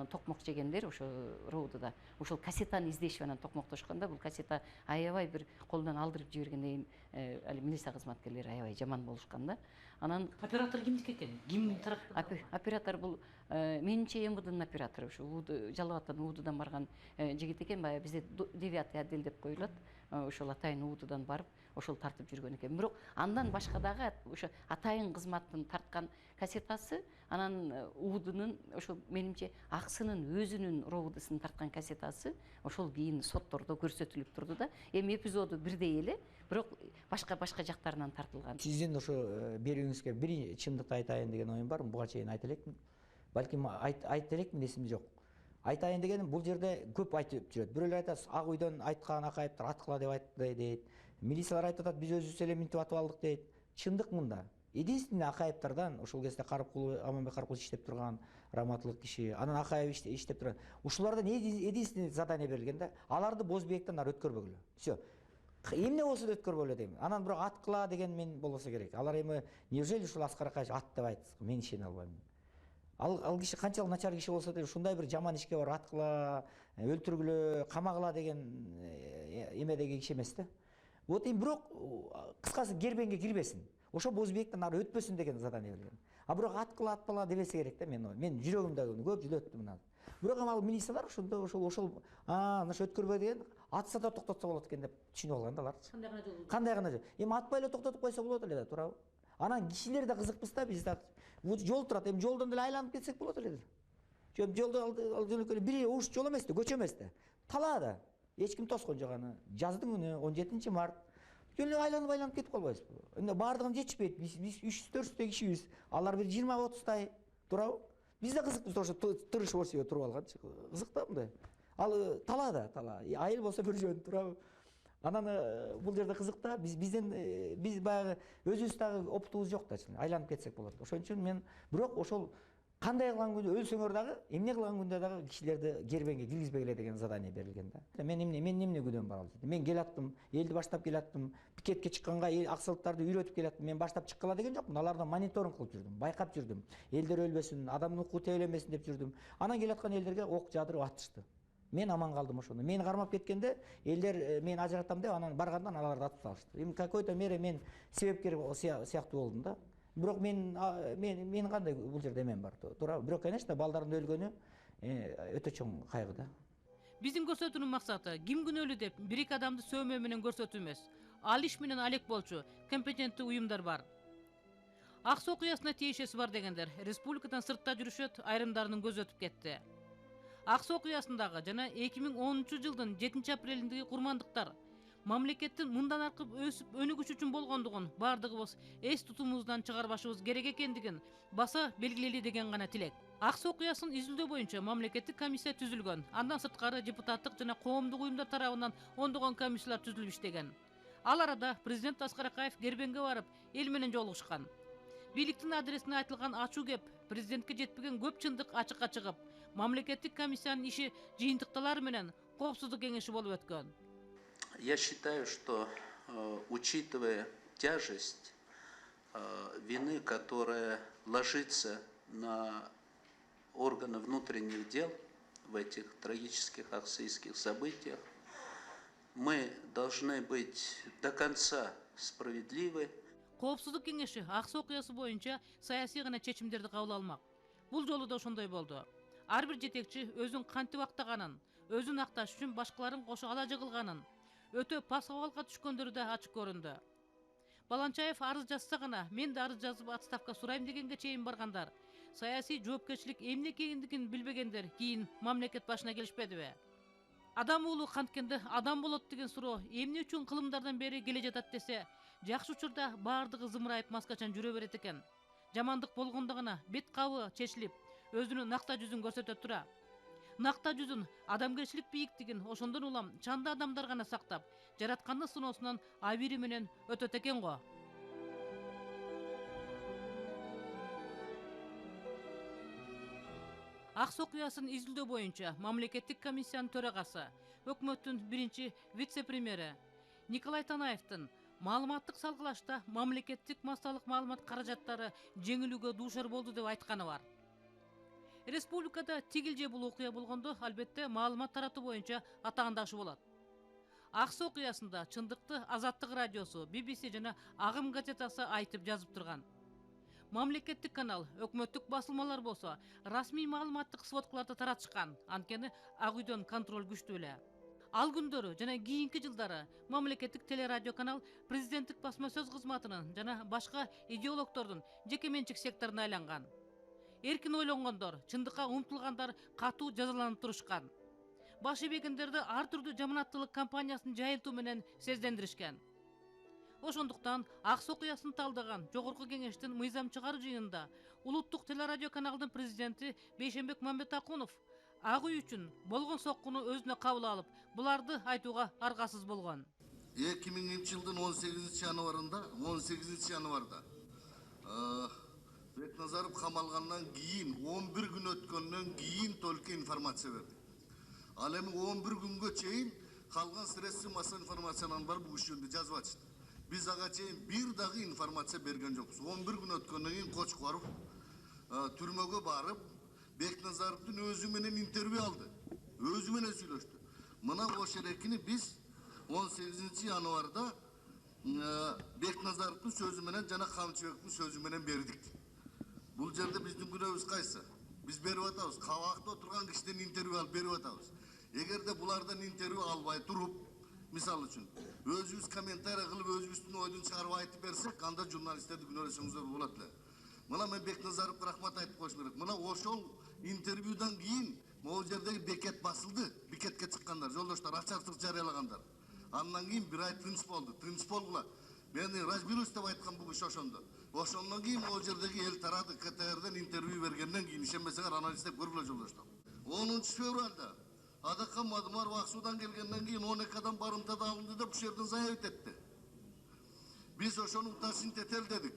токмок жегендер ошо ровдуда. Ошол кассетаны издешип анан токмоктошканда бул кассета аябай бир колунан алдырып жибергенден кийин али милиция кызматкерлери аябай жаман болушкан да. Анан оператор кимдики экен? Ким тараптан? Оператор бул менимче МВДнын оператору, ошо Жалал Атадан УУДдан барган жигит экен. Баягы бизде 9-й отдел деп коюлат. Ошол атайын УУДдан барып, ошол тартып жүргөн экен. Бирок андан башка дагы ошо атайын кызматтын тарткан кассетасы, анан УУДнын ошо менимче аксынын өзүнүн ровдысын тарткан кассетасы ошол кийин соттордо көрсөтүлүп турду да. Эми эпизоду бирдей эле, бирок башка жактарынан тартылган. Сиздин ошо берүүңүзгө бир чындыкты айтайын деген оюм бар. Буга чейин айта элекмин. Балким айта элекмин, эсимде жок. Айтайын дегеним, бул жерде көп айтып жүрөт. Бирөөлөр айтат, Ак үйдөн айткан акайыптар аткыла деп айтты дейт. Милициялар айтат, биз өзүбүз эле минтип атып алдык дейт. Чындык мында. Единственный акайыптардан ошол кезде Аманбек Карыкулов иштеп турган раматлык киши, анан Акаев иштеп турган. Ушулардан единственный задание берилген да, аларды Бозбектен ары өткөрбөгүлө. Всё. Эмне болсо да өткөрбөлө дейм. Анан бирок аткыла деген мен болбосо керек. Алар эми неужели ушул Аскар Акаевич ат деп айтты? Мен ишене албайм. Ал киши канчалык начар киши болсо да ушундай бир жаман ишке бар аткыла, өлтүргүлө, камагыла деген эмедеги киши эмес да. Вот эми бирок кыскасы Кербенге кирбесин. Ошо Бозбектен ары өтпөсүн деген задание берилген. А бирок аткыла атпала дебесе керек да, мен жүрөгүмдө көп жүдөттүм мына. Бирок ал милициялар ошондо ошол ошо өткөрбө деген атса да токтотсо болот экен деп түшүнүп алган да алар. Кандай гана жол. Эми атпай эле токтотуп койсо болот эле да, туурабы? Анан кишилер да кызыкпыз да, биз да жол турат, эми жолдон деле айланып кетсек болот эле. Жолдо ал жөнөкөй бир уш жол эмес да, көчө эмес да. Талаада. Эч ким тоскон жок аны. Жаздын күнү 17 март. Жөн айланып кетип калбайбызбы? Эми бардыгын жетишпейт. Биз 300-400 кишибиз. Алар бир 20-30тай, туурабы? Биз да кызыкпыз ошо тырышып орсуга туруп алган. Кызык да мындай. Ал талаада, айыл болсо бир жөн, туурабы? Анан бул жерде кызык да, биз баягы өзүбүз дагы опытыбыз жок да, айланып кетсек болот. Ошон үчүн мен бирок ошол кандай кылган күндө өлсөңөр дагы, эмне кылган күндө дагы кишилерди Кербенге киргизбегиле деген задание берилген да. Мен эмне күнөөм бар ал жерде? Мен келаттым, элди баштап келаттым, пикетке чыкканга аксылыктарды үйрөтүп келаттым. Мен баштап чыккыла деген жокмун. Алардан мониторинг кылып жүрдүм, байкап жүрдүм. Элдер өлбөсүн, адамдын укугу тебеленбесин деп жүрдүм. Анан келаткан элдерге ок жадырып атышты. Мен аман калдым ошондо. Мени кармап кеткенде элдер мен ажыратам деп анан баргандан аларды атып салышты. Эми какой-то мере мен себепкер сыяктуу болдум да. Бирок мен кандай бул жерде эмем бар. Туура. Бирок конечно балдардын өлгөнү өтө чоң кайгы да. Биздин көрсөтүүнүн максаты ким күнөөлүү деп бир-эки адамды сөөмөө менен көрсөтүү эмес. Ал иш менен алек болчу компетенттүү уюмдар бар. Ак Суу окуясына тиешеси бар дегендер республикадан сыртта жүрүшөт, айрымдарынын көзү өтүп кетти. Ак Суу окуясындагы жана 2010-жылдын 7-апрелиндеги курмандыктар мамлекеттин мындан аркы өсүп өнүгүш үчүн болгондугун бардыгыбыз эс тутумубуздан чыгарбашыбыз керек экендигин баса белгилели деген гана тилек. Ак Суу окуясын изилдөө боюнча мамлекеттик комиссия түзүлгөн. Андан сырткары депутаттык жана коомдук уюмдар тарабынан ондогон комиссиялар түзүлүп иштеген. Ал арада президент Аскар Акаев Кербенге барып, эл менен жолугушкан. Бийликтин адресине айтылган ачуу кеп, президентке жетпеген көп чындык ачыкка чыгып, мамлекеттик комиссиянын иши жыйынтыкталары менен коопсуздук кеңеши болуп өткөн. Я считаю, что учитывая тяжесть вины, которая ложится на органы внутренних дел в этих трагических аксайских событиях, мы должны быть до конца справедливы. Коопсуздук кеңеши Ак Суу окуясы боюнча саясий гана чечимдерди кабыл алмак. Бул жолу да ошондой болду. Ар бир жетекчи өзүн кантип актаганын, өзүн акташ үчүн башкаларын кошо ала жыгылганын, өтө пасыбалга түшкөндөрү да ачык көрүндү. Баланчаев арыз жазса гана, мен да арыз жазып отставка сурайм дегенге чейин баргандар, саясий жоопкерчилик эмне экендигин билбегендер кийин мамлекет башына келишпедиби? Адам уулу канткенде адам болот деген суроо эмне үчүн кылымдардан бери келе жатат десе, жакшы учурда баардыгы зымырайып маскачан жүрө берет экен. Жамандык болгондо гана бет кабы чечилип, өзүнүн накта жүзүн көрсөтө тура. Накта жүзүн, адамгерчилик бийиктигин ошондон улам чанда адамдар гана сактап, жараткандын сыноосунан абири менен өтөт экен го. Ак Суу окуясын изилдөө боюнча мамлекеттик комиссиянын төрагасы, өкмөттүн биринчи вице-премьери Николай Танаевдин маалыматтык салгылашта мамлекеттик массалык маалымат каражаттары жеңилүүгө дуушар болду деп айтканы бар. Республикада тигил же бул окуя болгондо, албетте маалымат таратуу боюнча атаандашы болот. Ак Суу окуясында чындыкты Азаттык радиосу, BBC жана Агым газетасы айтып жазып турган. Мамлекеттик канал, өкмөттүк басылмалар болсо, расмий маалыматтык сводкаларды таратышкан, анткени Ак үйдөн контроль күчтүү эле. Ал күндөрү жана кийинки жылдары мамлекеттик телерадио канал президенттик басма сөз кызматынын жана башка идеологдордун жеке менчик секторуна айланган. Эркин ойлонгондор, чындыкка умтулгандар катуу жазаланып турушкан. Баш ийбегендерди ар түрдүү жаманаттуулук кампаниясын жайылтуу менен сездендиришкен. Ошондуктан Ак Суу окуясын талдаган жогорку кеңештин мыйзам чыгаруу жыйынында улуттук телерадио каналдын президенти Бейшенбек Мамбетакунов Ак үй үчүн болгон соккуну өзүнө кабыл алып, буларды айтууга аргасыз болгон. 2000-жылдын 18 январда Бекназаров камалгандан кийин 11 күн өткөндөн кийин только информация берди. Ал эми 11 күнгө чейин калган средства массовой информациянын бар бул ишинди жазып атышты. Биз ага чейин бир дагы информация берген жокпуз. 11 күн өткөндөн кийин Кочкоров түрмөгө барып, Бекназаровдун өзү менен интервью алды. Өзү менен сүйлөштү. Мына ошол эркини биз 18 январда Бекназаровдун сөзү менен жана Камчыбектин сөзү менен бердик. Бул жерде биздин күнөөбүз кайсы? Биз берип атабыз. Кабакта отурган кишиден интервью алып берип атабыз. Эгерде булардан интервью албай туруп, мисалы үчүн, өзүбүз комментарий кылып, өзүбүздүн ойдун чыгарып айтып берсек, анда журналисттерди күнөөлөсөңүздөр болот эле. Мына мен Бекназаровго рахмат айтып коюшум керек. Мына ошол интервьюдан кийин могу жердеги бекет басылды. Бекетке чыккандар, жолдоштор, ачарчылык жарыялагандар. Андан кийин бир ай тынч болду. Тынч болгула. Мени разберусь деп айткан бул киши ошондо. Ошондон кийин могу жердеги эл тарады, КТРден интервью бергенден кийин ишенбесеңер анализдеп көргүлө жолдоштор. 10-февралда Адакан Мадумаров Ак Суудан келгенден кийин 12 адам барымтада алынды деп бул жерден заявить этти. Биз ошону уташын тетел дедик.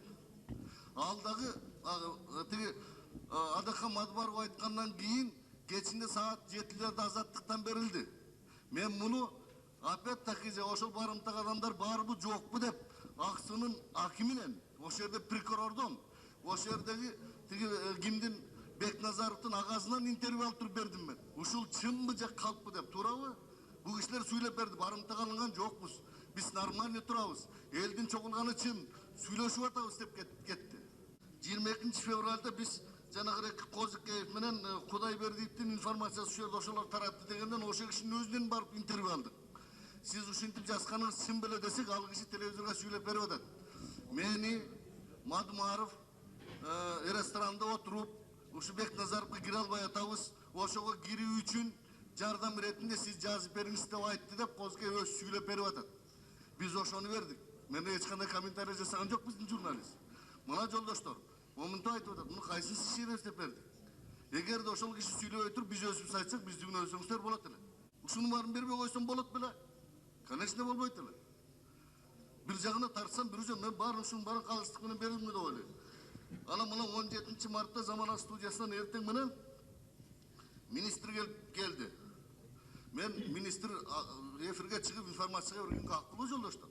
Ал дагы тиги Адакан Мадумаров айткандан кийин кечинде саат 7-лерде азаттыктан берилди. Мен муну опять-таки ошол барымтага адамдар барбы жокпу деп Ак Суунун акиминен, ошол жерде прокурордон, ошол жердеги тиги кимдин Бекназаровдун агасынан интервью алып туруп бердим мен. Ушул чынбы же калппы деп, туурабы? Бул кишилер сүйлөп берди, барымтага алынган жокпуз. Биз нормально турабыз. Элдин чогулганы чын, сүйлөшүп атабыз деп кетти. 22 февралда биз жанагы Козыкеев менен Кудайбердиевдин информациясы ушул жерде ошолор таратты дегенден ошол кишинин өзүнөн барып интервью алдык. Сиз ушинтип жазганыңыз чын беле десек, ал киши телевизорго сүйлөп берип атат. Мени Мадумаров ресторанда отуруп, ушу Бекназаровго кире албай атабыз, ошого кирүү үчүн жардам иретинде сиз жазып бериңиз деп айтты деп Козыкеев өзү сүйлөп берип атат. Биз ошону бердик. Менде эч кандай комментарий жасаган жок биздин журналист. Мына жолдоштор, момунтип айтып атат, муну кайсын сиз шереф деп бердик. Эгерде ошол киши сүйлөбөй туруп биз өзүбүз айтсак, бизди күнөөсөңүздөр болот эле. Ушунун баарын бербей койсом болот беле? Конечно болбойт эле. Бир жагына тартсам, бир жөн мен баарын ушунун баарын калыстык менен бердим деп ойлойм. Ана мына 17 мартта Замана студиясынан эртең менен министр келди. Мен министр эфирге чыгып информацияга бергенге акылуу жолдоштор.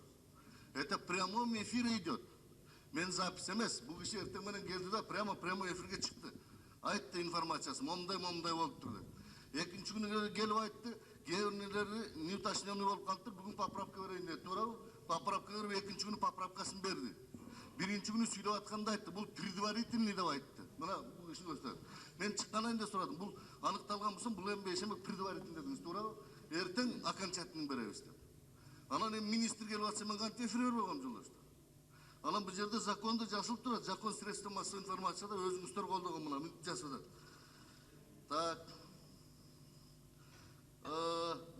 Это прямом эфире идет. Мен запись эмес. Бул киши эртең менен келди да прямой эфирге чыкты. Айтты информациясы, момундай болуп турду. Экинчи күнү келип айтты, кээ бирлери неуточненный болуп калыптыр, бүгүн поправка берейин деп, туурабы? Поправка берип, экинчи күнү поправкасын берди. Биринчи күнү сүйлөп атканда айтты, бул предварительный деп айтты. Мына бул киши көрсөтөт. Мен чыккандан кийин сурадым, бул аныкталган болсо, бул эми бейшембек предварительный дедиңиз, туурабы? Эртең окончательный беребиз деп. Анан эми министр келип атса, мен кантип эфир бербей койгом жолдоштор. Анан бул жерде закондо жазылып турат, закон средства массовой информацияда өзүңүздөр колдогон мына мынтип жазып атат. Так.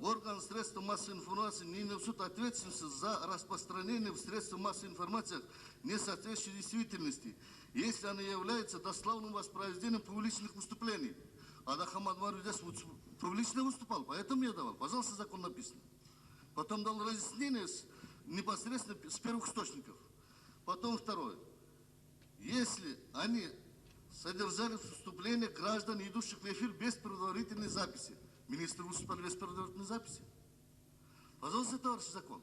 Орган средств массовой информации не несут ответственности за распространение в средствах массовой информации не соответствующей действительности, если они являются дословным воспроизведением публичных выступлений. Адахамад Мару здесь публично выступал, поэтому я давал. Пожалуйста, закон написан. Потом дал разъяснение непосредственно с первых источников. Потом второе. Если они содержали выступления граждан, идущих в эфир без предварительной записи, министр выступал без предварительной записи. Пожалуйста, товарищ закон.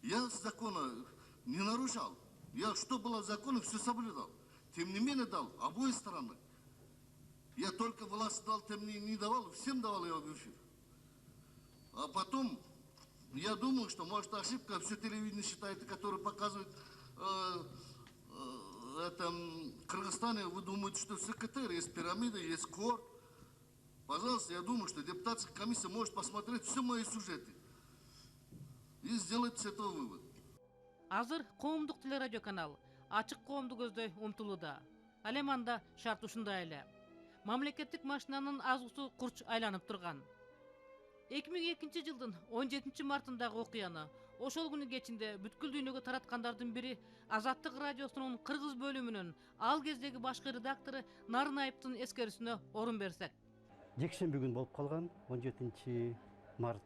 Я закона не нарушал. Я что было в законе, все соблюдал. Тем не менее дал обои стороны. Я только власть дал, тем не давал, всем давал я в эфир. А потом, я думаю, что может ошибка, все телевидение считает, которое показывает в Кыргызстане, вы думаете, что все КТР, есть пирамида, есть КОР. Пожалуйста, я думаю, что депутатская комиссия может посмотреть все мои сюжеты и сделать с этого вывод. Азыр коомдук телерадио канал ачык коомду көздөй умтулууда. Ал эми анда шарт ушундай эле. Мамлекеттик машинанын азгусу курч айланып турган. 2002 жылдын 17 мартындагы окуяны ошол күнү кечинде бүткүл дүйнөгө тараткандардын бири Азаттык радиосунун кыргыз бөлүмүнүн ал кездеги башкы редактору Нарынаевдин эскерүүсүнө орун берсек. Жекшемби күнү болуп калган, 17 март.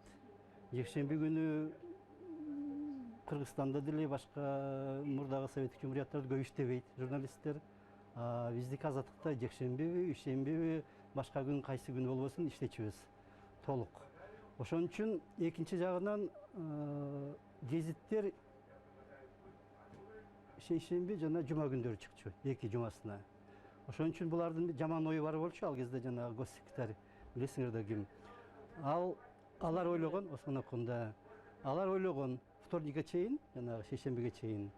Жекшемби күнү Кыргызстанда деле башка мурдагы советтик жумурияттарда көп иштебейт журналисттер. Биздики Азаттыкта жекшембиби, ишембиби, башка күн кайсы күн болбосун иштечүбүз толук. Ошон үчүн экинчи жагынан гезиттер шейшемби жана жума күндөрү чыкчу, эки жумасына. Ошон үчүн булардын жаман ою бар болчу, ал кезде жана госсекретарь, билесиңер да ким. Алар ойлогон, Осмон Акунда, алар ойлогон вторникке чейин, жана шейшембиге чейин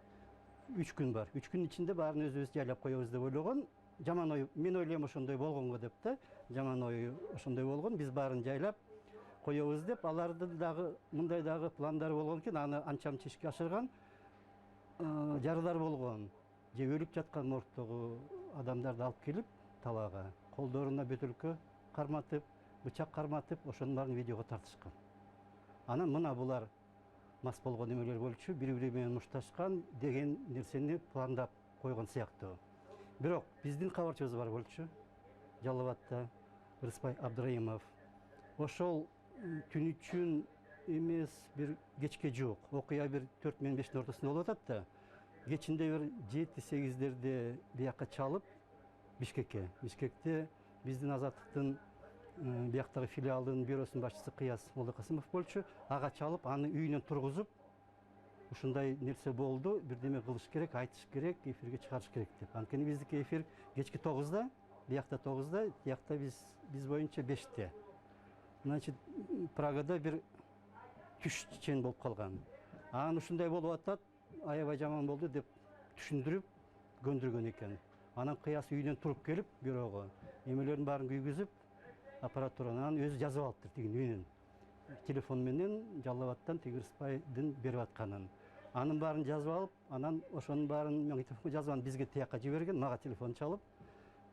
3 күн бар. 3 күн ичинде баарын өзүбүз жайлап коебуз деп ойлогон. Жаман ой, мен ойлойм ошондой болгонго деп да, жаман ой ошондой болгон, биз баарын жайлап коебуз деп, алардын дагы мындай дагы пландары болгон экен, аны анча-мынча ишке ашырган жарылар болгон. Же өлүп жаткан моргтогу адамдарды алып келип талаага, колдоруна бөтөлкө карматып, бычак карматып, ошонун баарын видеого тартышкан. Анан мына булар мас болгон эмелер болчу, бири-бири менен мушташкан деген нерсени пландап койгон сыяктуу. Бирок биздин кабарчыбыз бар болчу, Жалал Абадта Рыспай Абдыраимов. Ошол түн үчүн эмес, бир кечке жок, окуя бир 4 менен 5-тин ортосунда болуп атат да. Кечинде бир 7-8-дерде бияка чалып Бишкекте биздин Азаттыктын бияктагы филиалдын бюросунун башчысы Кыяз Молдокасымов болчу, ага чалып, аны үйүнөн тургузуп, ушундай нерсе болду, бирдеме кылыш керек, айтыш керек, эфирге чыгарыш керек деп. Анткени биздики эфир кечки 9-да, биякта 9-да, тиякта биз боюнча 5-те. Значит, Прагада бир түш чен болуп калган. Анан ушундай болуп атат, аябай жаман болду деп түшүндүрүп көндүргөн экен. Анан кыясы үйдөн туруп келип, бюрого эмелердин баарын күйгүзүп, аппаратуранан өзү жазып алыптыр тигин үйүнөн. Телефон менен Жалал-Абадтан Тегирспайдын берип атканын. Анын баарын жазып алып, анан ошонун баарын магнитофонго жазган бизге тияка жиберген, мага телефон чалып,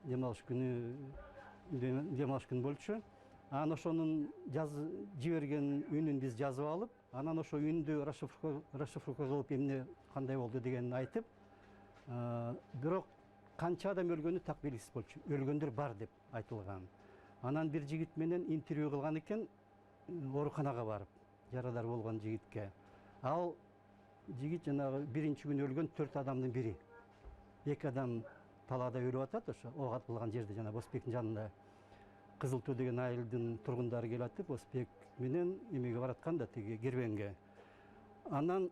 демалыш күнү болчу. Анан ошонун жиберген үнүн биз жазып алып, анан ошо үндү расшифровка кылып эмне кандай болду дегенин айтып, бирок канча адам өлгөнү так белгисиз болчу. Өлгөндөр бар деп айтылган. Анан бир жигит менен интервью кылган экен, ооруканага барып, жарадар болгон жигитке. Ал жигит жанагы биринчи күнү өлгөн 4 адамдын бири. 2 адам талаада өлүп атат, ошо ок атылган жерде, жана Босбектин жанында. Кызыл Туу деген айылдын тургундары келип атып, Босбек менен эмеге бараткан да тиги Кербенге. Анан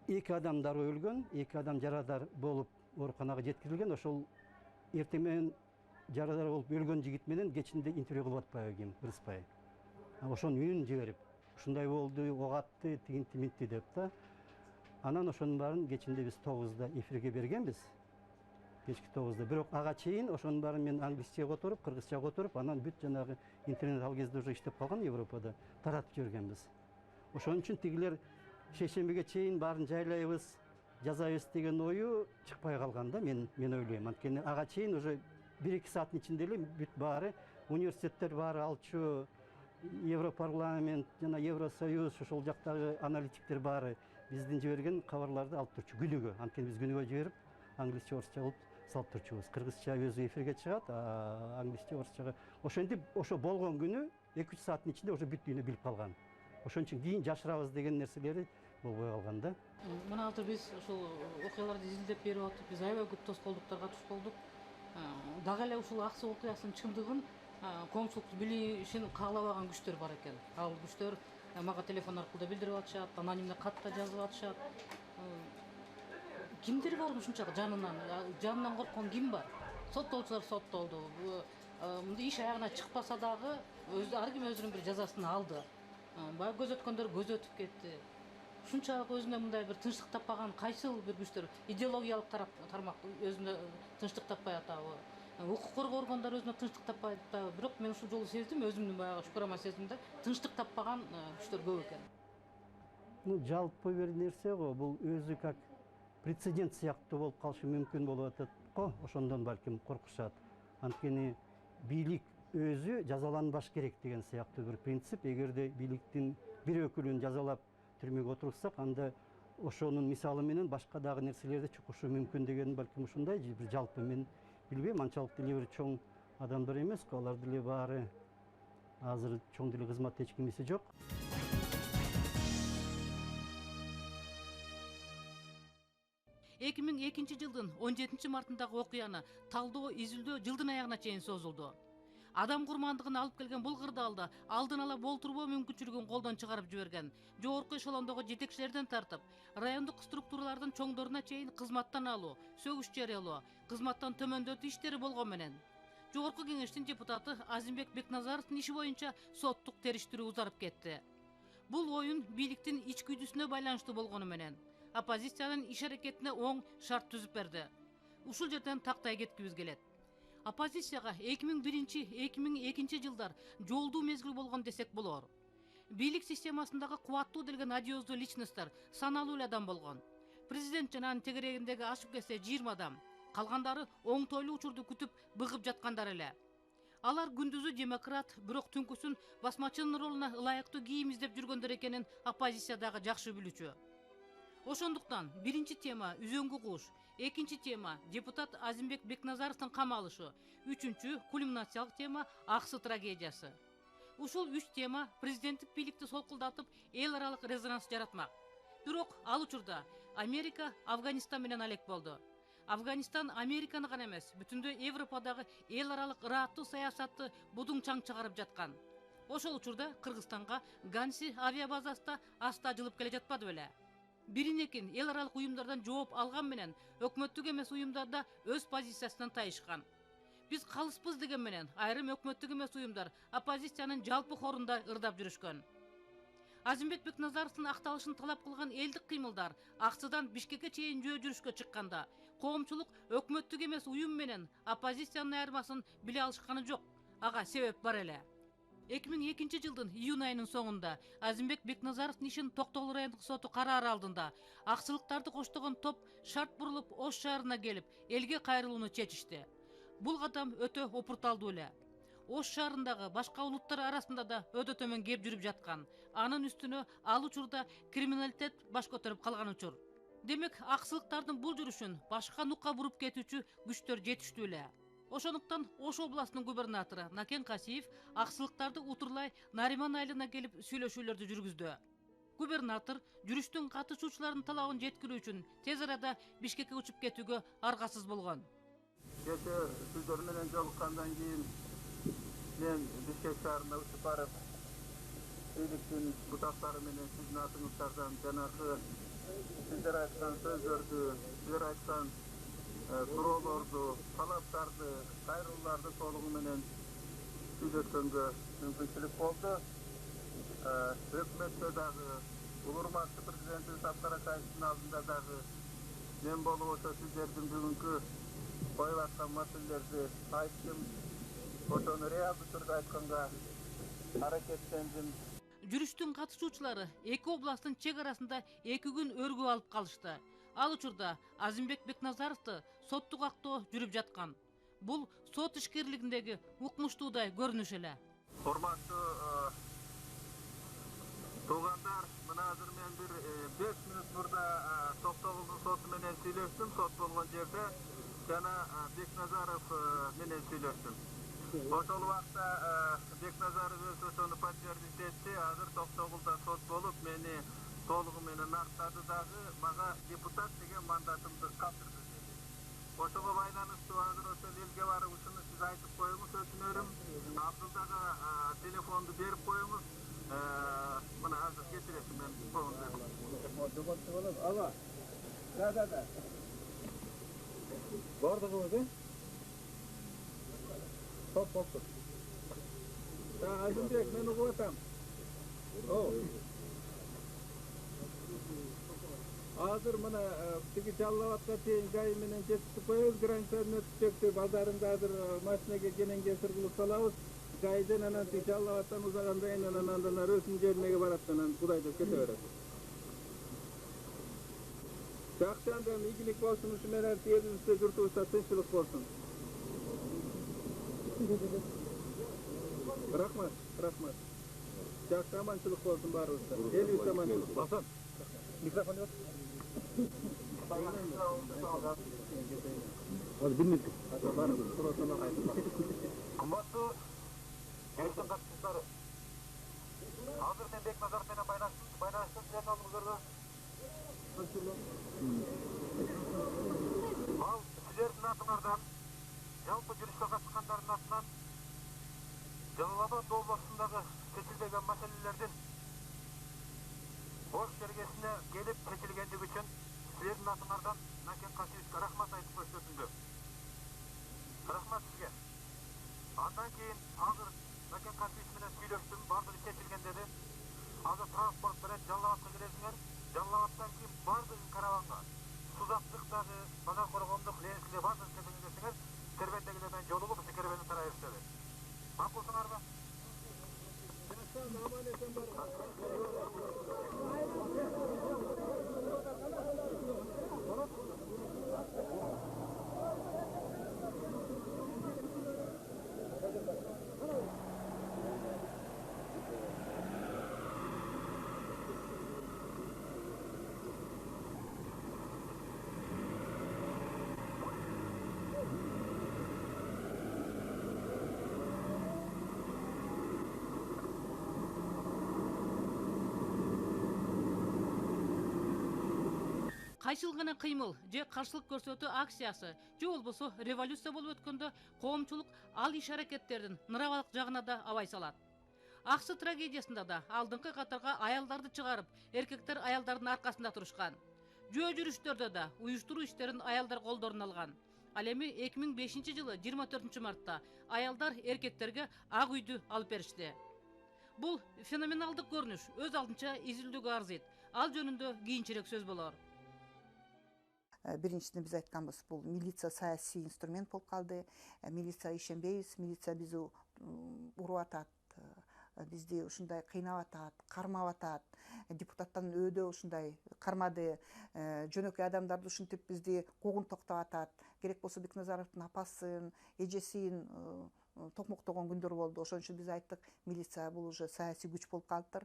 2 адам дароо өлгөн, 2 адам жарадар болуп ооруканага жеткирилген. Ошол эртең менен жарадар болуп өлгөн жигит менен кечинде интервью кылып атпайбы ким, Рыспай. Ошонун үнүн жиберип, ушундай болду, ок атты, тигинти минти деп да. Анан ошонун баарын кечинде биз 9-да эфирге бергенбиз. Кечки 9-да. Бирок ага чейин ошонун баарын мен англисче которуп, кыргызча которуп, анан бүт жанагы интернет ал кезде уже иштеп калган Европада таратып жибергенбиз. Ошон үчүн тигилер шейшембиге чейин баарын жайлайбыз, жазабыз деген ою чыкпай калган да, мен ойлойм. Анткени ага чейин уже 1-2 сааттын ичинде эле бүт баары, университеттер баары алчу, Европарламент жана Евросоюз, ошол жактагы аналитиктер баары биздин жиберген кабарларды алып турчу күнүгө. Анткени биз күнүгө жиберип, англисче, орусча кылып салып турчубуз. Кыргызча өзү эфирге чыгат, англисче, орусчага. Ошентип, ошо болгон күнү 2-3 сааттын ичинде уже бүт дүйнө билип калган. Ошон үчүн кийин жашырабыз деген нерселери болбой калган да. Мына азыр биз ушул окуяларды изилдеп берип атып, биз аябай көп тоскоолдуктарга туш болдук. Дагы эле ушул Аксы окуясынын чындыгын коомчулук билишин каалабаган күчтөр бар экен. Ал күчтөр мага телефон аркылуу да билдирип атышат, анонимдик катта жазып атышат. Кимдер бар ушунча жанынан корккон ким бар? Соттолчулар соттолду. Мындай иш аягына чыкпаса дагы ар ким өзүнүн бир жазасын алды. Баягы көз өткөндөр көз өтүп кетти. Ушунчалык өзүнө мындай бир тынчтык таппаган кайсыл бир күчтөр, идеологиялык тармак өзүнө тынчтык таппай атабы? Укук коргоо органдары өзүнө тынчтык таппай атабы? Бирок мен ушул жолу сездим, өзүмдүн баягы шукурама сездимде, тынчтык таппаган күчтөр көп экен. Жалпы бир нерсе го, бул өзү как прецедент сыяктуу болуп калышы мүмкүн болуп атат го, ошондон балким коркушат. Анткени бийлик өзү жазаланбаш керек деген сыяктуу бир принцип. Эгерде бийликтин бир өкүлүн жазалап түрмөгө отурсак, анда ошонун мисалы менен башка дагы нерселерди чукушу мүмкүн деген балким ушундай бир жалпы мен билбейм, анчалык деле бир чоң адамдар эмес го, алар деле баары азыр чоң деле кызматта эч кимиси жок. 2002 жылдын 17 мартындагы окуяны талдоо, изилдөө жылдын аягына чейин созулду. Адам курмандыгын алып келген бул кырдаалда алдын ала болтурбоо мүмкүнчүлүгүн колдон чыгарып жиберген жогорку эшелондогу жетекчилерден тартып, райондук структуралардын чоңдоруна чейин кызматтан алуу, сөгүш жарыялоо, кызматтан төмөндөтүү иштери болгон менен жогорку кеңештин депутаты Азимбек Бекназаровдун иши боюнча соттук териштирүү узарып кетти. Бул оюн бийликтин ич күйдүсүнө байланыштуу болгону менен оппозициянын иш аракетине оң шарт түзүп берди. Ушул жерден тактай кеткибиз келет. Оппозицияга 2001-2002 жылдар жолдуу мезгил болгон десек болор. Бийлик системасындагы кубаттуу делген одиоздуу личносттор саналуу эле адам болгон. Президент жана анын тегерегиндеги ашып кетсе 20 адам, калгандары оңтойлуу учурду күтүп быгып жаткандар эле. Алар күндүзү демократ, бирок түнкүсүн басмачынын ролуна ылайыктуу кийим издеп жүргөндөр экенин оппозиция дагы жакшы билүүчү. Ошондуктан биринчи тема үзөңгү куш, экинчи тема депутат Азимбек Бекназаровдун камалышы, үчүнчү кульминациялык тема Аксы трагедиясы. Ушул 3 тема президенттик бийликти солкулдатып эл аралык резонанс жаратмак. Бирок ал учурда Америка Афганистан менен алек болду. Афганистан Американы гана эмес, бүтүндөй Европадагы эл аралык ырааттуу саясатты будуң чаң чыгарып жаткан. Ошол учурда Кыргызстанга Ганси авиабазасында аста жылып келе жатпады беле. Биринекин эл аралык уюмдардан жооп алган менен өкмөттүк эмес уюмдарда өз позициясынан тайышкан. Биз калыспыз деген менен айрым өкмөттүк эмес уюмдар оппозициянын жалпы хорунда ырдап жүрүшкөн. Азимбек Бекназаровдун акталышын талап кылган элдик кыймылдар Аксыдан Бишкекке чейин жөө жүрүшкө чыкканда, коомчулук өкмөттүк эмес уюм менен оппозициянын айырмасын биле алышканы жок. Ага себеп бар эле. 2002 жылдын июнь айынын соңунда Азимбек Бекназаровдун ишин Токтогул райондук соту карары алдында акчылыктарды коштогон топ шарт бурулуп Ош шаарына келип, элге кайрылууну чечишти. Бул кадам өтө опурталдуу эле. Ош шаарындагы башка улуттар арасында да өтө төмөн кеп жүрүп жаткан. Анын үстүнө ал учурда криминалитет баш көтөрүп калган учур. Демек, акчылыктардын бул жүрүшүн башка нукка буруп кетүүчү күчтөр жетиштүү эле. Ошондуктан Ош областынын губернатору Накен Касиев акчылыктарды утурлай Нариман айылына келип сүйлөшүүлөрдү жүргүздү. Губернатор жүрүштүн катышуучуларынын талабын жеткирүү үчүн тез арада Бишкекке учуп кетүүгө аргасыз болгон. Кече сиздер менен жолуккандан кийин мен Бишкек шаарына учуп барып, бийликтин бутактары менен сиздин атыңыздардан жанагы сиздер айткан сөздөрдү, сиздер айткан суроолорду, талаптарды, кайрылууларды толугу менен сүйлөшкөнгө мүмкүнчүлүк болду. Өкмөттө дагы, урматтуу президентибиз Сапар Акаевдин алдында дагы мен болуп ошо сиздердин бүгүнкү коюп аткан маселелерди айттым. Ошону реалдуу түрдө айтканга аракеттендим. Жүрүштүн катышуучулары эки областтын чек арасында 2 күн өргүү алып калышты. Ал учурда Азимбек Бекназаровду соттук актоо жүрүп жаткан. Бул сот ишкерлигиндеги укмуштуудай көрүнүш эле. Урматтуу туугандар, мына азыр мен бир 5 мүнөт мурда Токтогулдун соту менен сүйлөштүм, сот болгон жерде жана Бекназаров менен сүйлөштүм. Ошол убакта Бекназаров өз ошону подтвердить этти. Азыр Токтогулда сот болуп, мени толугу менен актады дагы, мага депутат деген мандатымды калтырды деди. Ошого байланыштуу азыр ошол элге барып ушуну сиз айтып коюңуз, өтүнөрүм. Абдулдага телефонду берип коюңуз. Мына азыр кетиресиң, мен телефонду берип. Алло. Да. Бардыгыбыз, Топ. Азимбек, мен угуп атам. Азыр мына тиги Жалал-Абадка чейин жай менен жеткизип коебуз, границадан өтүп чектип, балдарымды азыр машинеге кенен-кесир кылып салабыз. Жайден анан тиги Жалал-Абадтан узагандан кийин андан ары өзүнүн жерине барат, анан Кудайдып кете берет. Жакшы, андан ийгилик болсун, ушу менен элибизде, журтубузда тынччылык болсун. Рахмат. Жакшы, аманчылык болсун баарыбызга. Элибизде аманчылык болсун. Микрофон yok. Hadi dinledik. Kımbatlı Gerekten katışları. Hazır men Beknazar menen baynaştım sizlerden aldığımızlarga. Al sizlerden atыңардан, жалпы жүрүшкө катышкандардын атынан Жалал-Абад областындагы чечилбеген маселелердин Ош жергесине келип чечилгендиги үчүн силердин атыңардан Накен Касиевке рахмат айтып көрсөтүндү. Рахмат сизге. Андан кийин азыр Накен Касиев менен сүйлөштүм, бардыгы чечилген деди. Азыр транспорт менен Жалал-Абадка келесиңер. Жалал-Абадтан кийин бардыгын караванга. Сузактык дагы, Базар Коргондук, Ленинскийге бардыгын келесиңер. Кербендегилер менен жолугуп, биз кербенди тарай берсеби. Макулсуңарбы? Аман эсен бар. Кайшылгана кыймыл же каршылык көрсөтүү акциясы же болбосо революция болуп өткөндө коомчулук ал иш аракеттердин ныравалык жагына да абай салат. Аксы трагедиясында да алдыңкы катарга аялдарды чыгарып, эркектер аялдардын аркасында турушкан. Жөө жүрүштөрдө да уюштуруу иштерин аялдар колдоруна алган. Ал эми 2005 жылы 24 мартта аялдар эркектерге ак үйдү алып беришти. Бул феноменалдык көрүнүш өз алдынча изилдөөгө арзыйт. Ал жөнүндө кийинчерээк сөз болор. Биринчиден биз айтканбыз, бул милиция саясий инструмент болуп калды. Милиция ишенбейбиз, милиция бизди уруп атат, бизди ушундай кыйнап атат, кармап атат. Депутаттан өөдө ушундай кармады, жөнөкөй адамдарды ушинтип бизди куугун токтоп атат. Керек болсо Бекназаровдун апасын, эжесин токмоктогон күндөр болду. Ошон үчүн биз айттык, милиция бул уже саясий күч болуп калыптыр.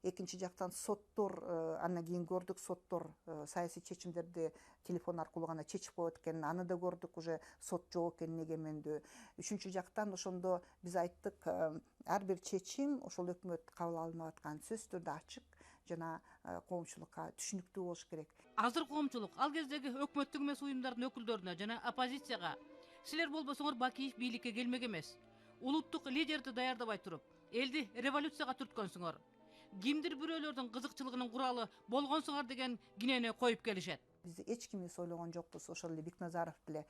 Экинчи жактан соттор, андан кийин көрдүк, соттор саясий чечимдерди телефон аркылуу гана чечип коет экенин, аны да көрдүк, уже сот жок экенин эгемендүү. Үчүнчү жактан ошондо биз айттык, ар бир чечим ошол өкмөт кабыл алынып аткан сөзсүз түрдө ачык жана коомчулукка түшүнүктүү болуш керек. Азыр коомчулук ал кездеги өкмөттүк эмес уюмдардын өкүлдөрүнө жана оппозицияга: силер болбосоңор Бакиев бийликке келмек эмес. Улуттук лидерди даярдабай туруп, элди революцияга түрткөнсүңөр. Кимдир бирөөлөрдүн кызыкчылыгынын куралы болгонсуңар деген кинени коюп келишет. Биз эч кимибиз ойлогон жокпуз. Ошол эле Бекназаров деле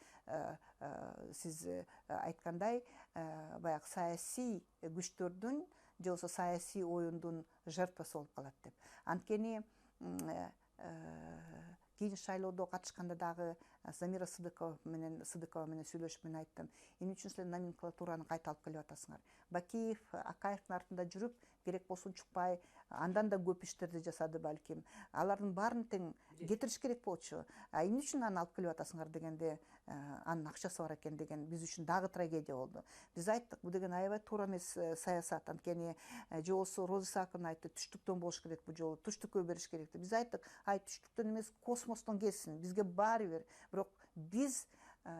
сиз айткандай, баягы саясий күчтөрдүн же болбосо саясий оюндун жертвасы болуп калат деп. Анткени кийин шайлоодо катышканда дагы Замира Сыдыкова менен сүйлөшүп мен айттым: эмне үчүн силер номенклатураны кайта алып келип атасыңар? Бакиев Акаевдин артында жүрүп, керек болсун чукпай, андан да көп иштерди жасады балким. Алардын баарын тең кетириш керек болчу. Эмне үчүн аны алып келип атасыңар дегенде, анын акчасы бар экен деген биз үчүн дагы трагедия болду. Биз айттык, бул деген аябай туура эмес саясат. Анткени же болсо Роза Исааковна айтты, түштүктөн болуш керек бул жолу, түштүккө бериш керек деп. Биз айттык, түштүктөн эмес, космостон келсин, бизге баары бир. Бирок биз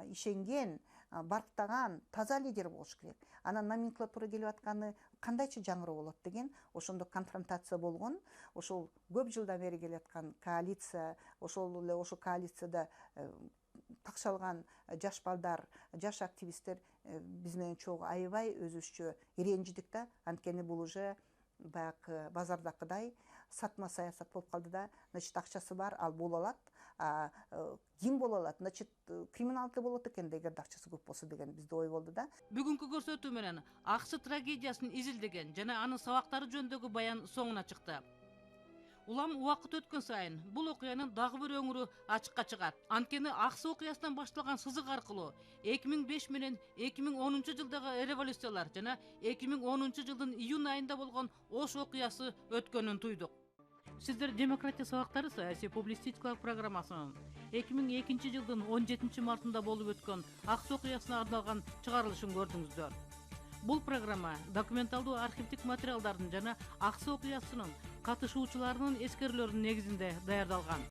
ишенген, барктаган таза лидер болуш керек. Анан номенклатура келип атканы кандайча жаңыроо болот деген, ошондо конфронтация болгон. Ошол көп жылдан бери келаткан коалиция, ошол эле ошо коалицияда такшалган жаш балдар, жаш активисттер биз менен чогуу аябай өзүбүзчө ренжидик да. Анткени бул уже баягы базардакыдай сатма саясат болуп калды да. Значит, акчасы бар, ал боло алат. Ким боло алат? Значит, криминалдык болот экен эгерде акчасы көп болсо деген бизде ой болду да. Бүгүнкү көрсөтүү менен Аксы трагедиясын изилдеген жана анын сабактары жөнүндөгү баян соңуна чыкты. Улам убакыт өткөн сайын бул окуянын дагы бир өңүрү ачыкка чыгат. Анткени Аксы окуясынан башталган сызык аркылуу 2005 менен 2010 жылдагы революциялар жана 2010 жылдын июнь айында болгон Ош окуясы өткөнүн туйдук. Сиздер демократия сабактары саясий публицистикалык программасынын 2002 жылдын 17 мартында болуп өткөн Аксы окуясына арналган чыгарылышын көрдүңүздөр. Бул программа документалдуу архивдик материалдардын жана Аксы окуясынын катышуучуларынын эскерүүлөрүнүн негизинде даярдалган.